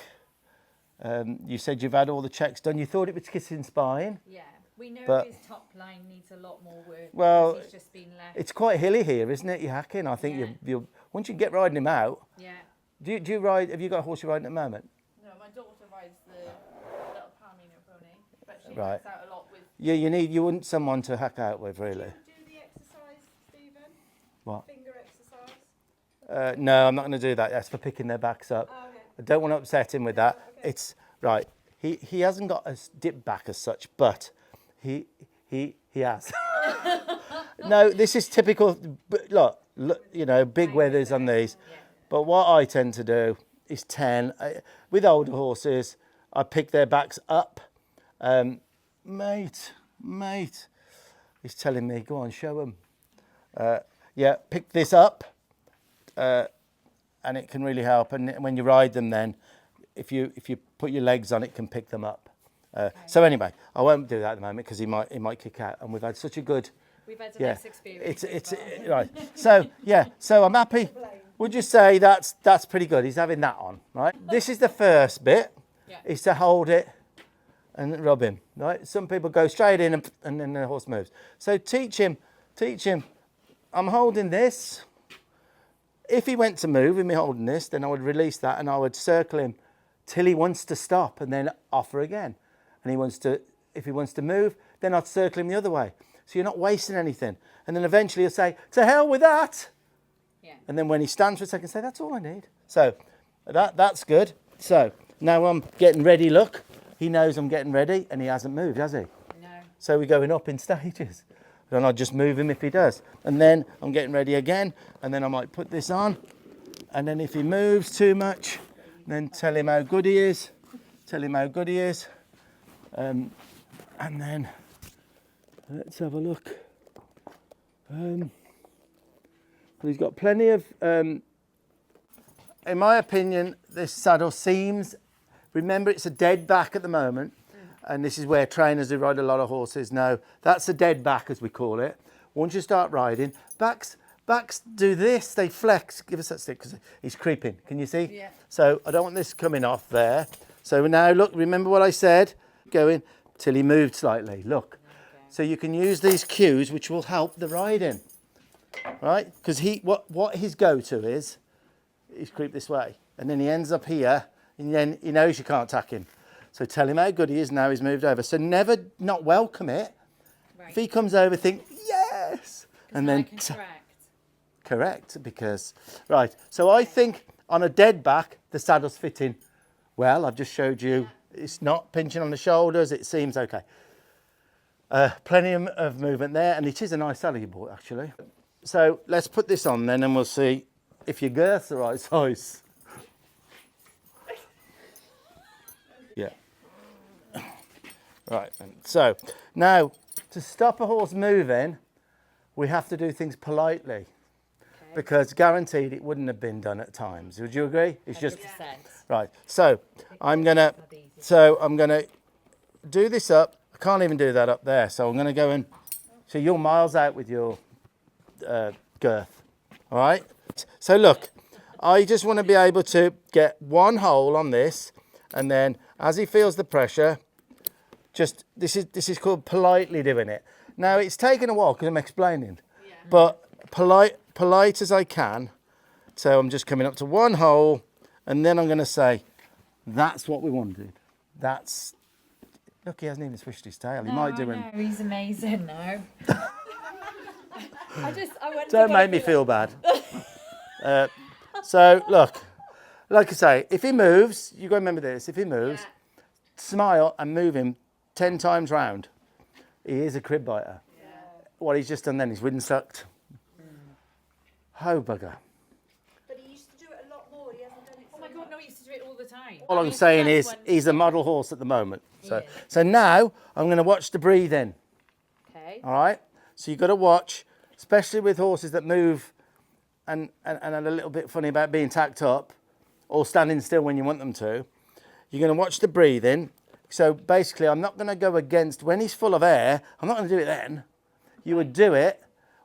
You said you've had all the checks done. You thought it was kissing spine. Yeah, we know But- his top line needs a lot more work. Well, because he's just been left. It's quite hilly here, isn't it? You're hacking. I think Yeah. you're once you get riding him out. Yeah. Do you ride? Have you got a horse you're riding at the moment? No, my daughter rides the little Palomino pony, but she Right. hacks out a lot with. Yeah, you want someone to hack out with, really. Do the exercise, Stephen? What? Finger exercise. No, I'm not going to do that. That's for picking their backs up. Oh, okay. I don't want to upset him with that. Okay. It's right. He hasn't got a dip back as such, but he has. No, this is typical. Look, you know, big weathers on these. Yeah. But what I tend to do is 10. With older horses, I pick their backs up. Mate, he's telling me, go on, show him. Yeah, pick this up, and it can really help. And when you ride them then, if you put your legs on, it can pick them up. So anyway, I won't do that at the moment because he might kick out. And we've had such a good... We've had a Yeah, nice experience. it's right. So yeah, so I'm happy. Would you say that's pretty good? He's having that on, right? This is the first bit. Yeah. Is to hold it and rub him, right? Some people go straight in and then the horse moves. So teach him. I'm holding this. If he went to move with me holding this, then I would release that and I would circle him till he wants to stop and then offer again. And if he wants to move, then I'd circle him the other way. So you're not wasting anything. And then eventually you'll say, to hell with that. Yeah. And then when he stands for a second, say, that's all I need. So that's good. So now I'm getting ready, look. He knows I'm getting ready and he hasn't moved, has he? No. So we're going up in stages. Then I'll just move him if he does. And then I'm getting ready again. And then I might put this on. And then if he moves too much, then tell him how good he is. And then let's have a look. He's got plenty of... in my opinion, this saddle seems... Remember, it's a dead back at the moment. And this is where trainers who ride a lot of horses know that's a dead back, as we call it. Once you start riding, backs do this, they flex. Give us that stick because he's creeping. Can you see? Yeah. So I don't want this coming off there. So now look, remember what I said? Going till he moved slightly. Look. Okay. So you can use these cues, which will help the riding, right? Because what his go-to is creep this way, and then he ends up here, and then he knows you can't tack him. So tell him how good he is now he's moved over. So never not welcome it. Right. If he comes over, think yes, and then I can correct. correct because right. So I think on a dead back the saddle's fitting well. I've just showed you it's not pinching on the shoulders. It seems okay. Plenty of movement there, and it is a nice saddle you bought actually. So let's put this on then, and we'll see if your girth's the right size. Yeah. Right then. So now to stop a horse moving, we have to do things politely. Because guaranteed it wouldn't have been done at times. Would you agree? It's just 100%. right. So I'm gonna do this up. can't even do that up there. So I'm going to go and, so you're miles out with your girth. All right. So look, I just want to be able to get one hole on this, and then as he feels the pressure, just, this is called politely doing it. Now it's taken a while because I'm explaining, but polite as I can. So I'm just coming up to one hole, and then I'm going to say, that's what we wanted. That's, look, he hasn't even switched his tail. He might do. No, he's amazing now. I went to Don't go make me for feel bad. So look, like I say, if he moves, you got to remember this. If he moves, smile and move him 10 times round. He is a crib biter. Yeah. What he's just done then, he's wind sucked. Oh bugger. But he used to do it a lot more. He hasn't done it. Oh my God, no, he used to do it all the time. All I'm saying is he's a model horse at the moment. So now I'm going to watch the breathing. Okay. All right. So you've got to watch, especially with horses that move and are a little bit funny about being tacked up or standing still when you want them to. You're going to watch the breathing. So basically, I'm not going to go against, when he's full of air, I'm not going to do it then. You would do it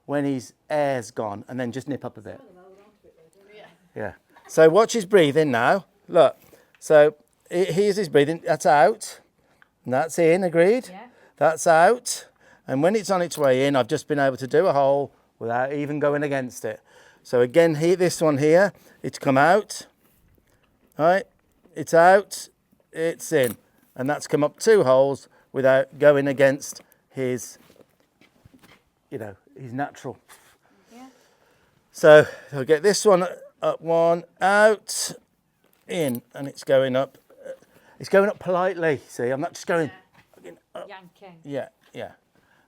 when his air's gone and then just nip up a bit. Yeah. So watch his breathing now. Look. So here's his breathing. That's out. And that's in, agreed? Yeah. That's out. And when it's on its way in, I've just been able to do a hole without even going against it. So again, here, this one here, it's come out. All right. It's out. It's in. And that's come up 2 holes without going against his, his natural. Yeah. So I'll get this one up, one, out, in, and it's going up. It's going up politely. See, I'm not just going up. Yanking. Yeah.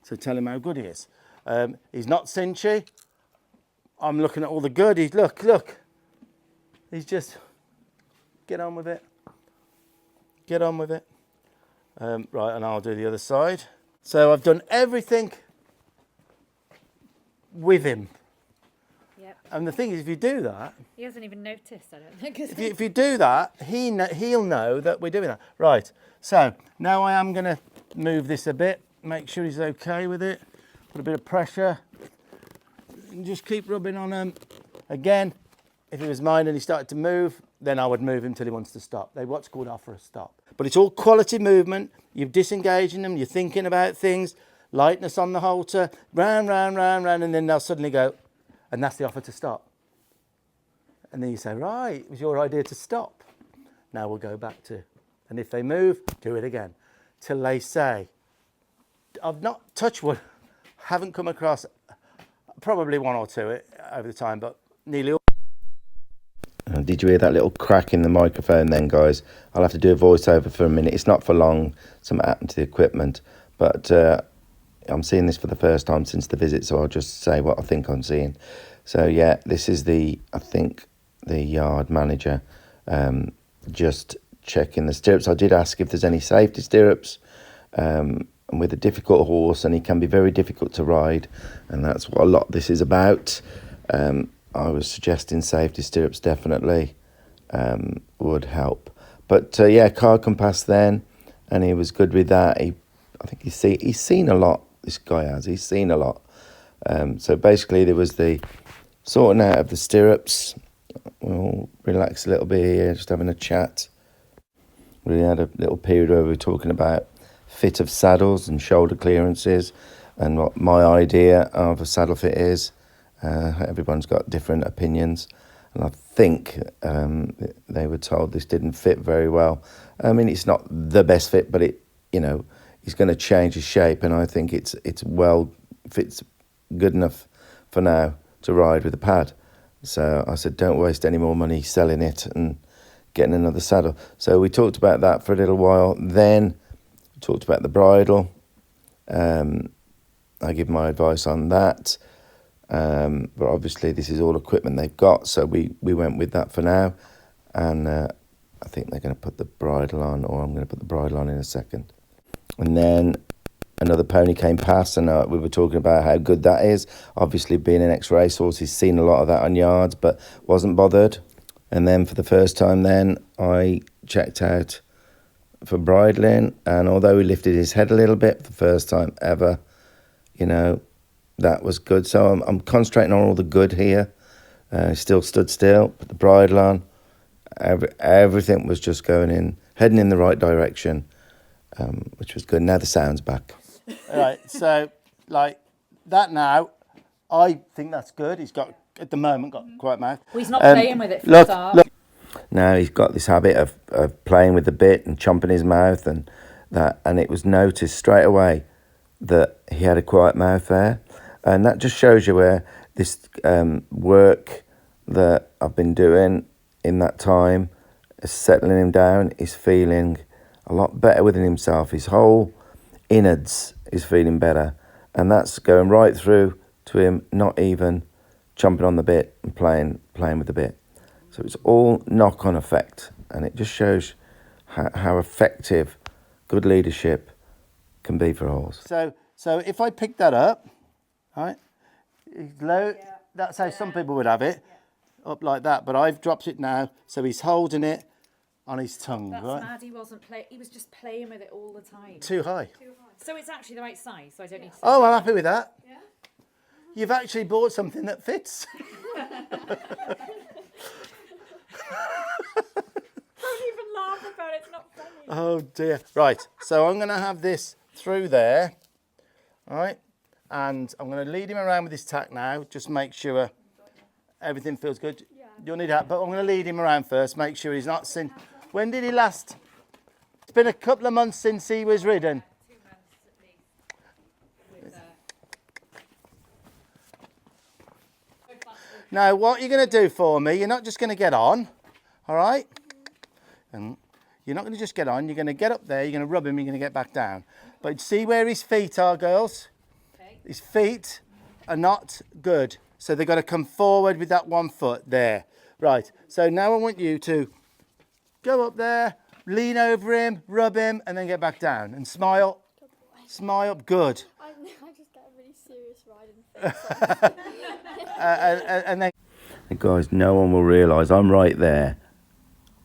So tell him how good he is. He's not cinchy. I'm looking at all the goodies. Look. He's just, get on with it. Right, and I'll do the other side. So I've done everything with him. Yep. And the thing is, if you do that, He hasn't even noticed, I don't think. if you do that, he'll know that we're doing that. Right, so now I am going to move this a bit, make sure he's okay with it, put a bit of pressure, and just keep rubbing on him. Again, if it was mine and he started to move, then I would move him till he wants to stop. They what's called offer a stop. But it's all quality movement. You're disengaging them, you're thinking about things, lightness on the halter, round, and then they'll suddenly go, and that's the offer to stop. And then you say, right, it was your idea to stop. Now we'll go back to, and if they move, do it again. Till they say, I've not touched wood, haven't come across, probably 1 or 2 over the time, but nearly all. Did you hear that little crack in the microphone then, guys? I'll have to do a voiceover for a minute. It's not for long. Something happened to the equipment. But I'm seeing this for the first time since the visit, so I'll just say what I think I'm seeing. So, yeah, this is the yard manager just checking the stirrups. I did ask if there's any safety stirrups. And with a difficult horse, and he can be very difficult to ride, and that's what a lot of this is about. I was suggesting safety stirrups definitely would help. But car compass then, and he was good with that. I think he's seen a lot, this guy has. He's seen a lot. So basically there was the sorting out of the stirrups. We'll relax a little bit here, just having a chat. We had a little period where we were talking about fit of saddles and shoulder clearances and what my idea of a saddle fit is. Everyone's got different opinions, and I think they were told this didn't fit very well. I mean, it's not the best fit, but he's going to change his shape, and I think it's fits good enough for now to ride with a pad. So I said, don't waste any more money selling it and getting another saddle. So we talked about that for a little while. Then we talked about the bridle. I give my advice on that. But obviously this is all equipment they've got, so we went with that for now, and I think they're going to put the bridle on, or I'm going to put the bridle on in a second. And then another pony came past, and we were talking about how good that is. Obviously, being an ex-race horse, he's seen a lot of that on yards, but wasn't bothered. And then for the first time then, I checked out for bridling, and although he lifted his head a little bit for the first time ever, you know, that was good. So I'm concentrating on all the good here. Still stood still, put the bridle on. Everything was just heading in the right direction, which was good. Now the sound's back. All right, so like that now, I think that's good. He's got, at the moment, got quiet mouth. Well, he's not playing with it for a Look, start. look. Now he's got this habit of playing with the bit and chomping his mouth and that, and it was noticed straight away that he had a quiet mouth there, and that just shows you where this work that I've been doing in that time is settling him down. He's feeling a lot better within himself. His whole innards is feeling better, and that's going right through to him not even chomping on the bit and playing with the bit. So it's all knock-on effect, and it just shows how effective good leadership can be for a horse. So if I pick that up, right, he's low. That's how some people would have it, up like that. But I've dropped it now, so he's holding it on his tongue, That's right? mad. He wasn't playing. He was just playing with it all the time. Too high. So it's actually the right size. So I don't need to. Oh, I'm happy with that. Yeah. You've actually bought something that fits. Don't even laugh about it. It's not funny. Oh dear. Right. So I'm going to have this through there. All right. And I'm going to lead him around with this tack now. Just make sure everything feels good. You'll need help, but I'm going to lead him around first. Make sure he's not seen. When did he last? It's been a couple of months since he was ridden. 2 months at least. Now, what you're going to do for me, you're not just going to get on, all right? And you're not going to just get on. You're going to get up there. You're going to rub him. You're going to get back down. But see where his feet are, girls? Okay. His feet are not good. So they've got to come forward with that one foot there. Right. So now I want you to go up there, lean over him, rub him, and then get back down. And smile. Smile. Good. I just get a really serious riding face. And then... Guys, no one will realise I'm right there.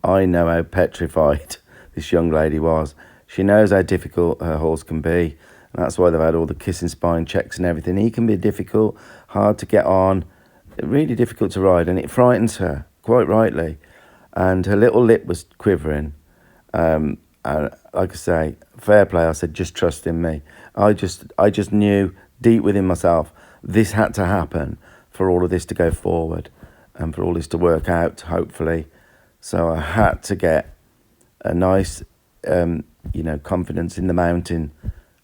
I know how petrified this young lady was. She knows how difficult her horse can be. And that's why they've had all the kissing spine checks and everything. He can be difficult, hard to get on, really difficult to ride. And it frightens her, quite rightly. And her little lip was quivering. And like I say, fair play. I said, just trust in me. I just knew deep within myself, this had to happen for all of this to go forward and for all this to work out, hopefully. So I had to get a nice, confidence in the mountain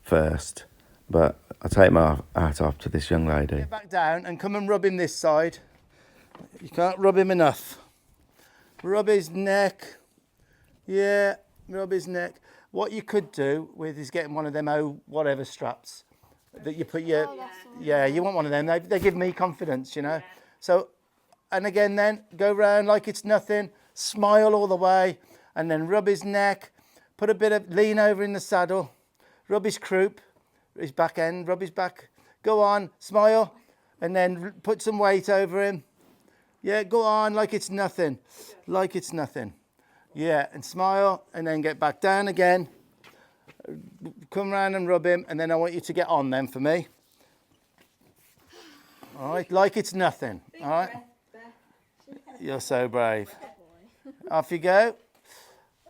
first. But I take my hat off to this young lady. Get back down and come and rub him this side. You can't rub him enough. Rub his neck. Yeah, rub his neck. What you could do with is getting one of them whatever straps that you put your... Yeah, you want one of them. They give me confidence, you know. Yeah. So, and again then, go round like it's nothing. Smile all the way. And then rub his neck. Put a bit of... Lean over in the saddle. Rub his croup. His back end. Rub his back. Go on. Smile. And then put some weight over him. Yeah, go on like it's nothing. Like it's nothing. Yeah, and smile. And then get back down again. Come round and rub him. And then I want you to get on then for me. All right, like it's nothing. All right. You're so brave. Off you go.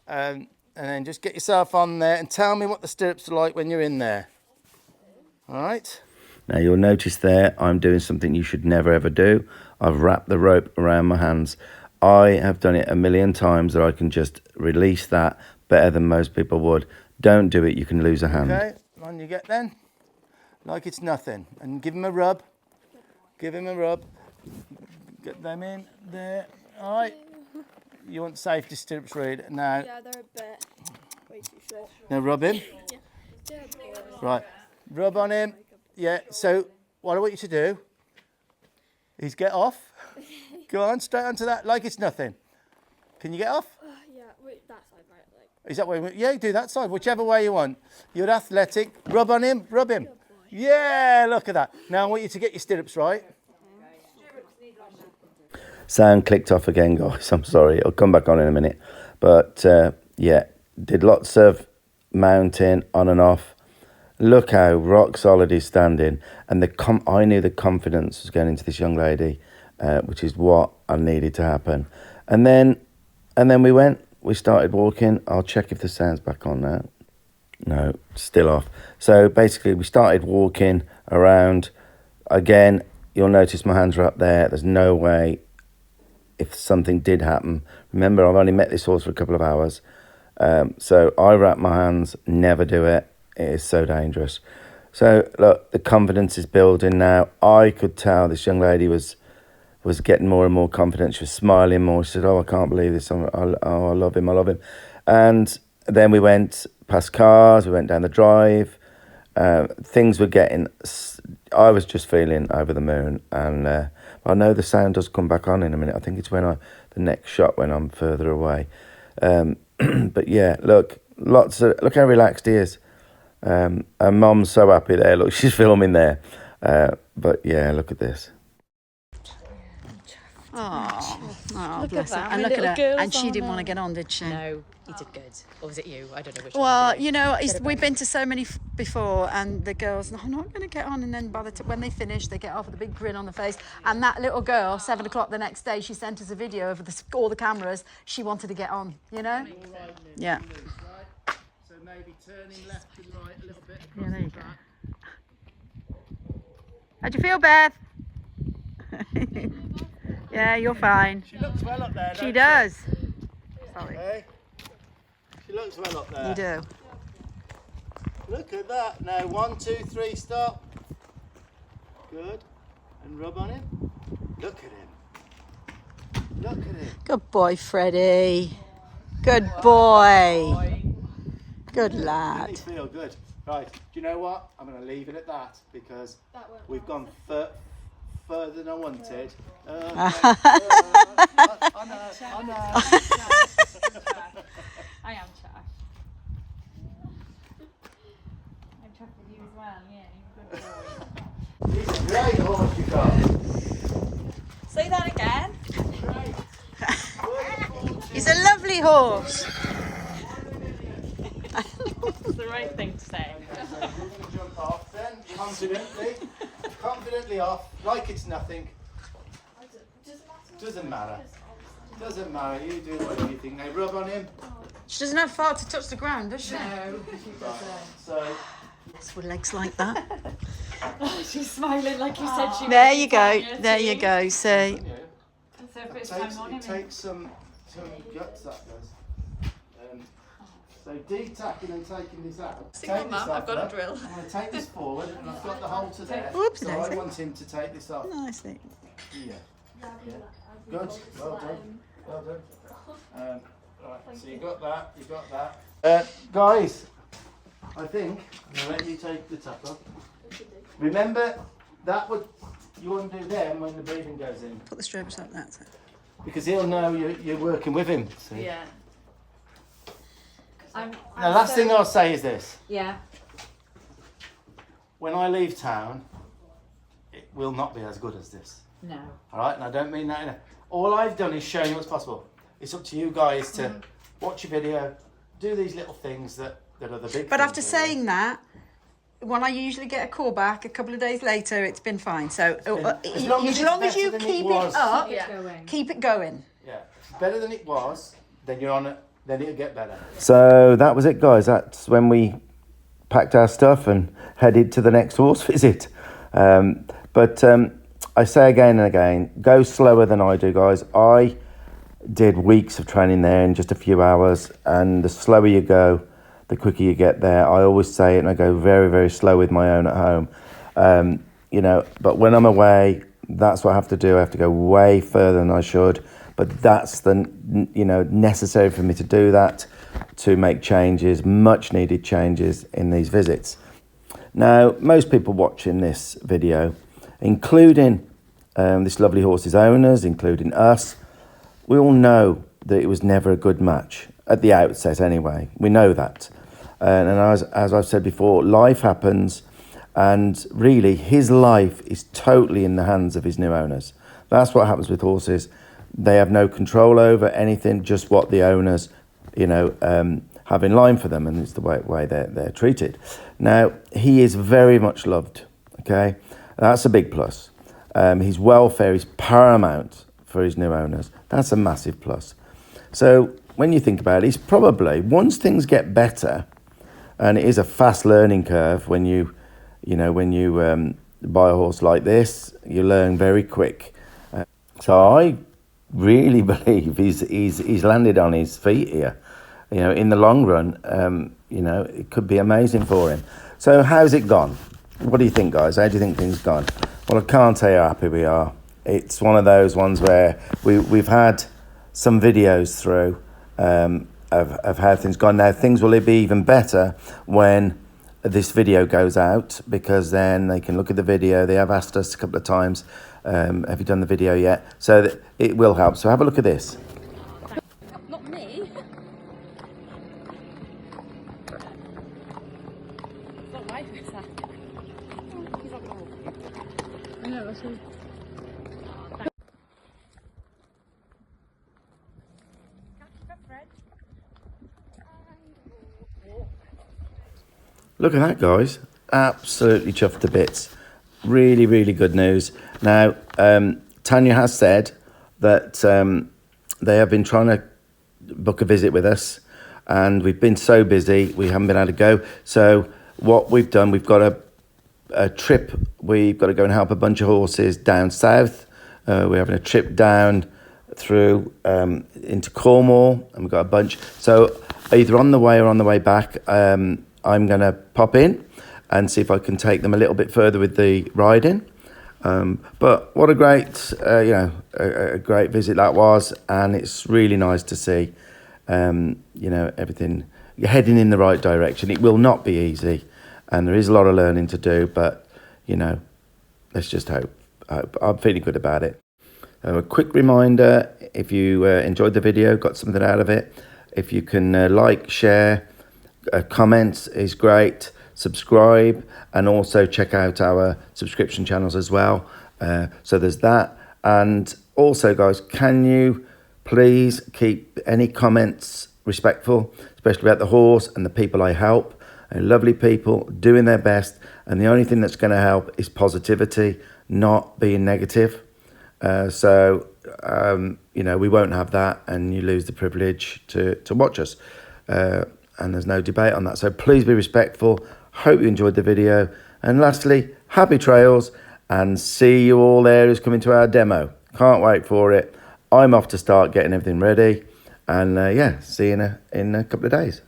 And then just get yourself on there and tell me what the stirrups are like when you're in there. All right. Now you'll notice there, I'm doing something you should never ever do. I've wrapped the rope around my hands. I have done it a million times that I can just release that better than most people would. Don't do it, you can lose a hand. Okay, on you get then. Like it's nothing. And give him a rub. Give him a rub. Get them in there. All right. You want safety stirrups, Reed? Now. Yeah, they're a bit way too short. Now rub him. Yeah. Right. Rub on him. Yeah. So what I want you to do is get off. Go on, straight onto that, like it's nothing. Can you get off? Yeah, wait, that side, right? Like. Is that way? Yeah, do that side, whichever way you want. You're athletic. Rub on him. Rub him. Yeah, look at that. Now I want you to get your stirrups right. Sound clicked off again, guys. I'm sorry. I'll come back on in a minute. But yeah, did lots of mounting on and off. Look how rock solid he's standing. And I knew the confidence was going into this young lady, which is what I needed to happen. And then we started walking. I'll check if the sound's back on now. No, still off. So basically we started walking around. Again, you'll notice my hands are up there. There's no way, if something did happen. Remember, I've only met this horse for a couple of hours. So I wrap my hands, never do it. It is so dangerous. So look, the confidence is building now. I could tell this young lady was getting more and more confident. She was smiling more. She said, "Oh, I can't believe this. I love him. I love him." And then we went past cars. We went down the drive. Things were getting... I was just feeling over the moon. And I know the sound does come back on in a minute. I think it's when the next shot when I'm further away. But yeah, look how relaxed he is. And Mum's so happy there. Look, she's filming there. But yeah, look at this. Oh, Look bless at her. that, And my look at little her. girls And she on didn't want to there. get on, did she? No, he did good. Or was it you? I don't know which Well, one. you know, we've been to so many before, and the girls, "No, I'm not going to get on." And then when they finish, they get off with a big grin on the face. And that little girl, 7 o'clock the next day, she sent us a video of all the cameras. She wanted to get on, you know? Yeah. So maybe turning left and right a little bit. Yeah, there you go. How'd you feel, Beth? Yeah, you're fine. She looks well up there. She does. Sorry. Hey? She looks well up there. You do. Look at that. Now 1, 2, 3, stop. Good. And rub on him. Look at him. Look at him. Good boy, Freddie. Good boy. Good Doesn't he lad. feel good? Right. Do you know what? I'm going to leave it at that because we've gone further than I wanted. I know. I am Chash. I'm Chash with you as well, yeah. You're a good boy. It's a great horse you got. Say that again. He's a lovely horse. It's the right thing to say. Jump off then, confidently off, like it's nothing. Doesn't matter. Doesn't matter. You do whatever you think. Now rub on him. She doesn't have far to touch the ground, does she? No. So Yes, with legs like that. She's smiling like you said she was. There you go. There you go. See. yeah, So first time on him. it takes some guts that does. So detacking and taking this out. Single mum, I've got a drill. I'm going to take this forward and I've got the hole to there. Oops, So I daisy. want him to take this off. Nicely. Yeah. Good. Well done. Well done. Right. So you got that. Guys, I think I'm going to let you take the top off. Remember, you want to do them when the breathing goes in. Put the strobes like that. So. Because he'll know you're working with him. See? Yeah. Now, last thing I'll say is this. Yeah. When I leave town, it will not be as good as this. No. All right? And I don't mean that. All I've done is show you what's possible. It's up to you guys to watch your video, do these little things that are the big But things, after really. saying that, when I usually get a call back a couple of days later, it's been fine. So As long as it's you better than it keep was. it up, Yeah. keep it going. Yeah, if it's better than it was, then you're on it. Then it'll get better. So that was it, guys. That's when we packed our stuff and headed to the next horse visit. But I say again and again, go slower than I do, guys. I did weeks of training there in just a few hours, and the slower you go, the quicker you get there. I always say it, and I go very, very slow with my own at home. But when I'm away, that's what I have to do. I have to go way further than I should. But that's necessary for me to do that, to make changes, much needed changes in these visits. Now, most people watching this video, including this lovely horse's owners, including us, we all know that it was never a good match at the outset anyway. We know that. And as I've said before, life happens, and really his life is totally in the hands of his new owners. That's what happens with horses. They have no control over anything, just what the owners, have in line for them, and it's the way they're treated. Now, he is very much loved, okay? That's a big plus. His welfare is paramount for his new owners. That's a massive plus. So when you think about it, he's probably, once things get better, and it is a fast learning curve when you buy a horse like this, you learn very quick. So I really believe he's landed on his feet here. You know, in the long run, you know, it could be amazing for him. So how's it gone? What do you think, guys? How do you think things gone? Well, I can't tell you how happy we are. It's one of those ones where we've had some videos through of how things gone. Now, things will be even better when this video goes out, because then they can look at the video. They have asked us a couple of times, have you done the video yet? So that it will help. So have a look at this. Not me. Not my first time. He's not cool. I know, that's really... Look at that, guys. Absolutely chuffed to bits. Really, really good news. Now, Tanya has said that they have been trying to book a visit with us, and we've been so busy, we haven't been able to go. So what we've done, we've got a trip. We've got to go and help a bunch of horses down south. We're having a trip down through into Cornwall, and we've got a bunch. So either on the way or on the way back, I'm going to pop in and see if I can take them a little bit further with the riding. But what a great, a great visit that was, and it's really nice to see, everything heading in the right direction. It will not be easy, and there is a lot of learning to do, but, let's just hope. I'm feeling good about it. A quick reminder, if you enjoyed the video, got something out of it, if you can like, share, comments is great, subscribe, and also check out our subscription channels as well. So there's that. And also, guys, can you please keep any comments respectful, especially about the horse and the people I help. Lovely people doing their best, and the only thing that's going to help is positivity, not being negative. We won't have that, and you lose the privilege to watch us. And there's no debate on that. So please be respectful. Hope you enjoyed the video. And lastly, happy trails, and see you all there who's coming to our demo. Can't wait for it. I'm off to start getting everything ready. And see you in a couple of days.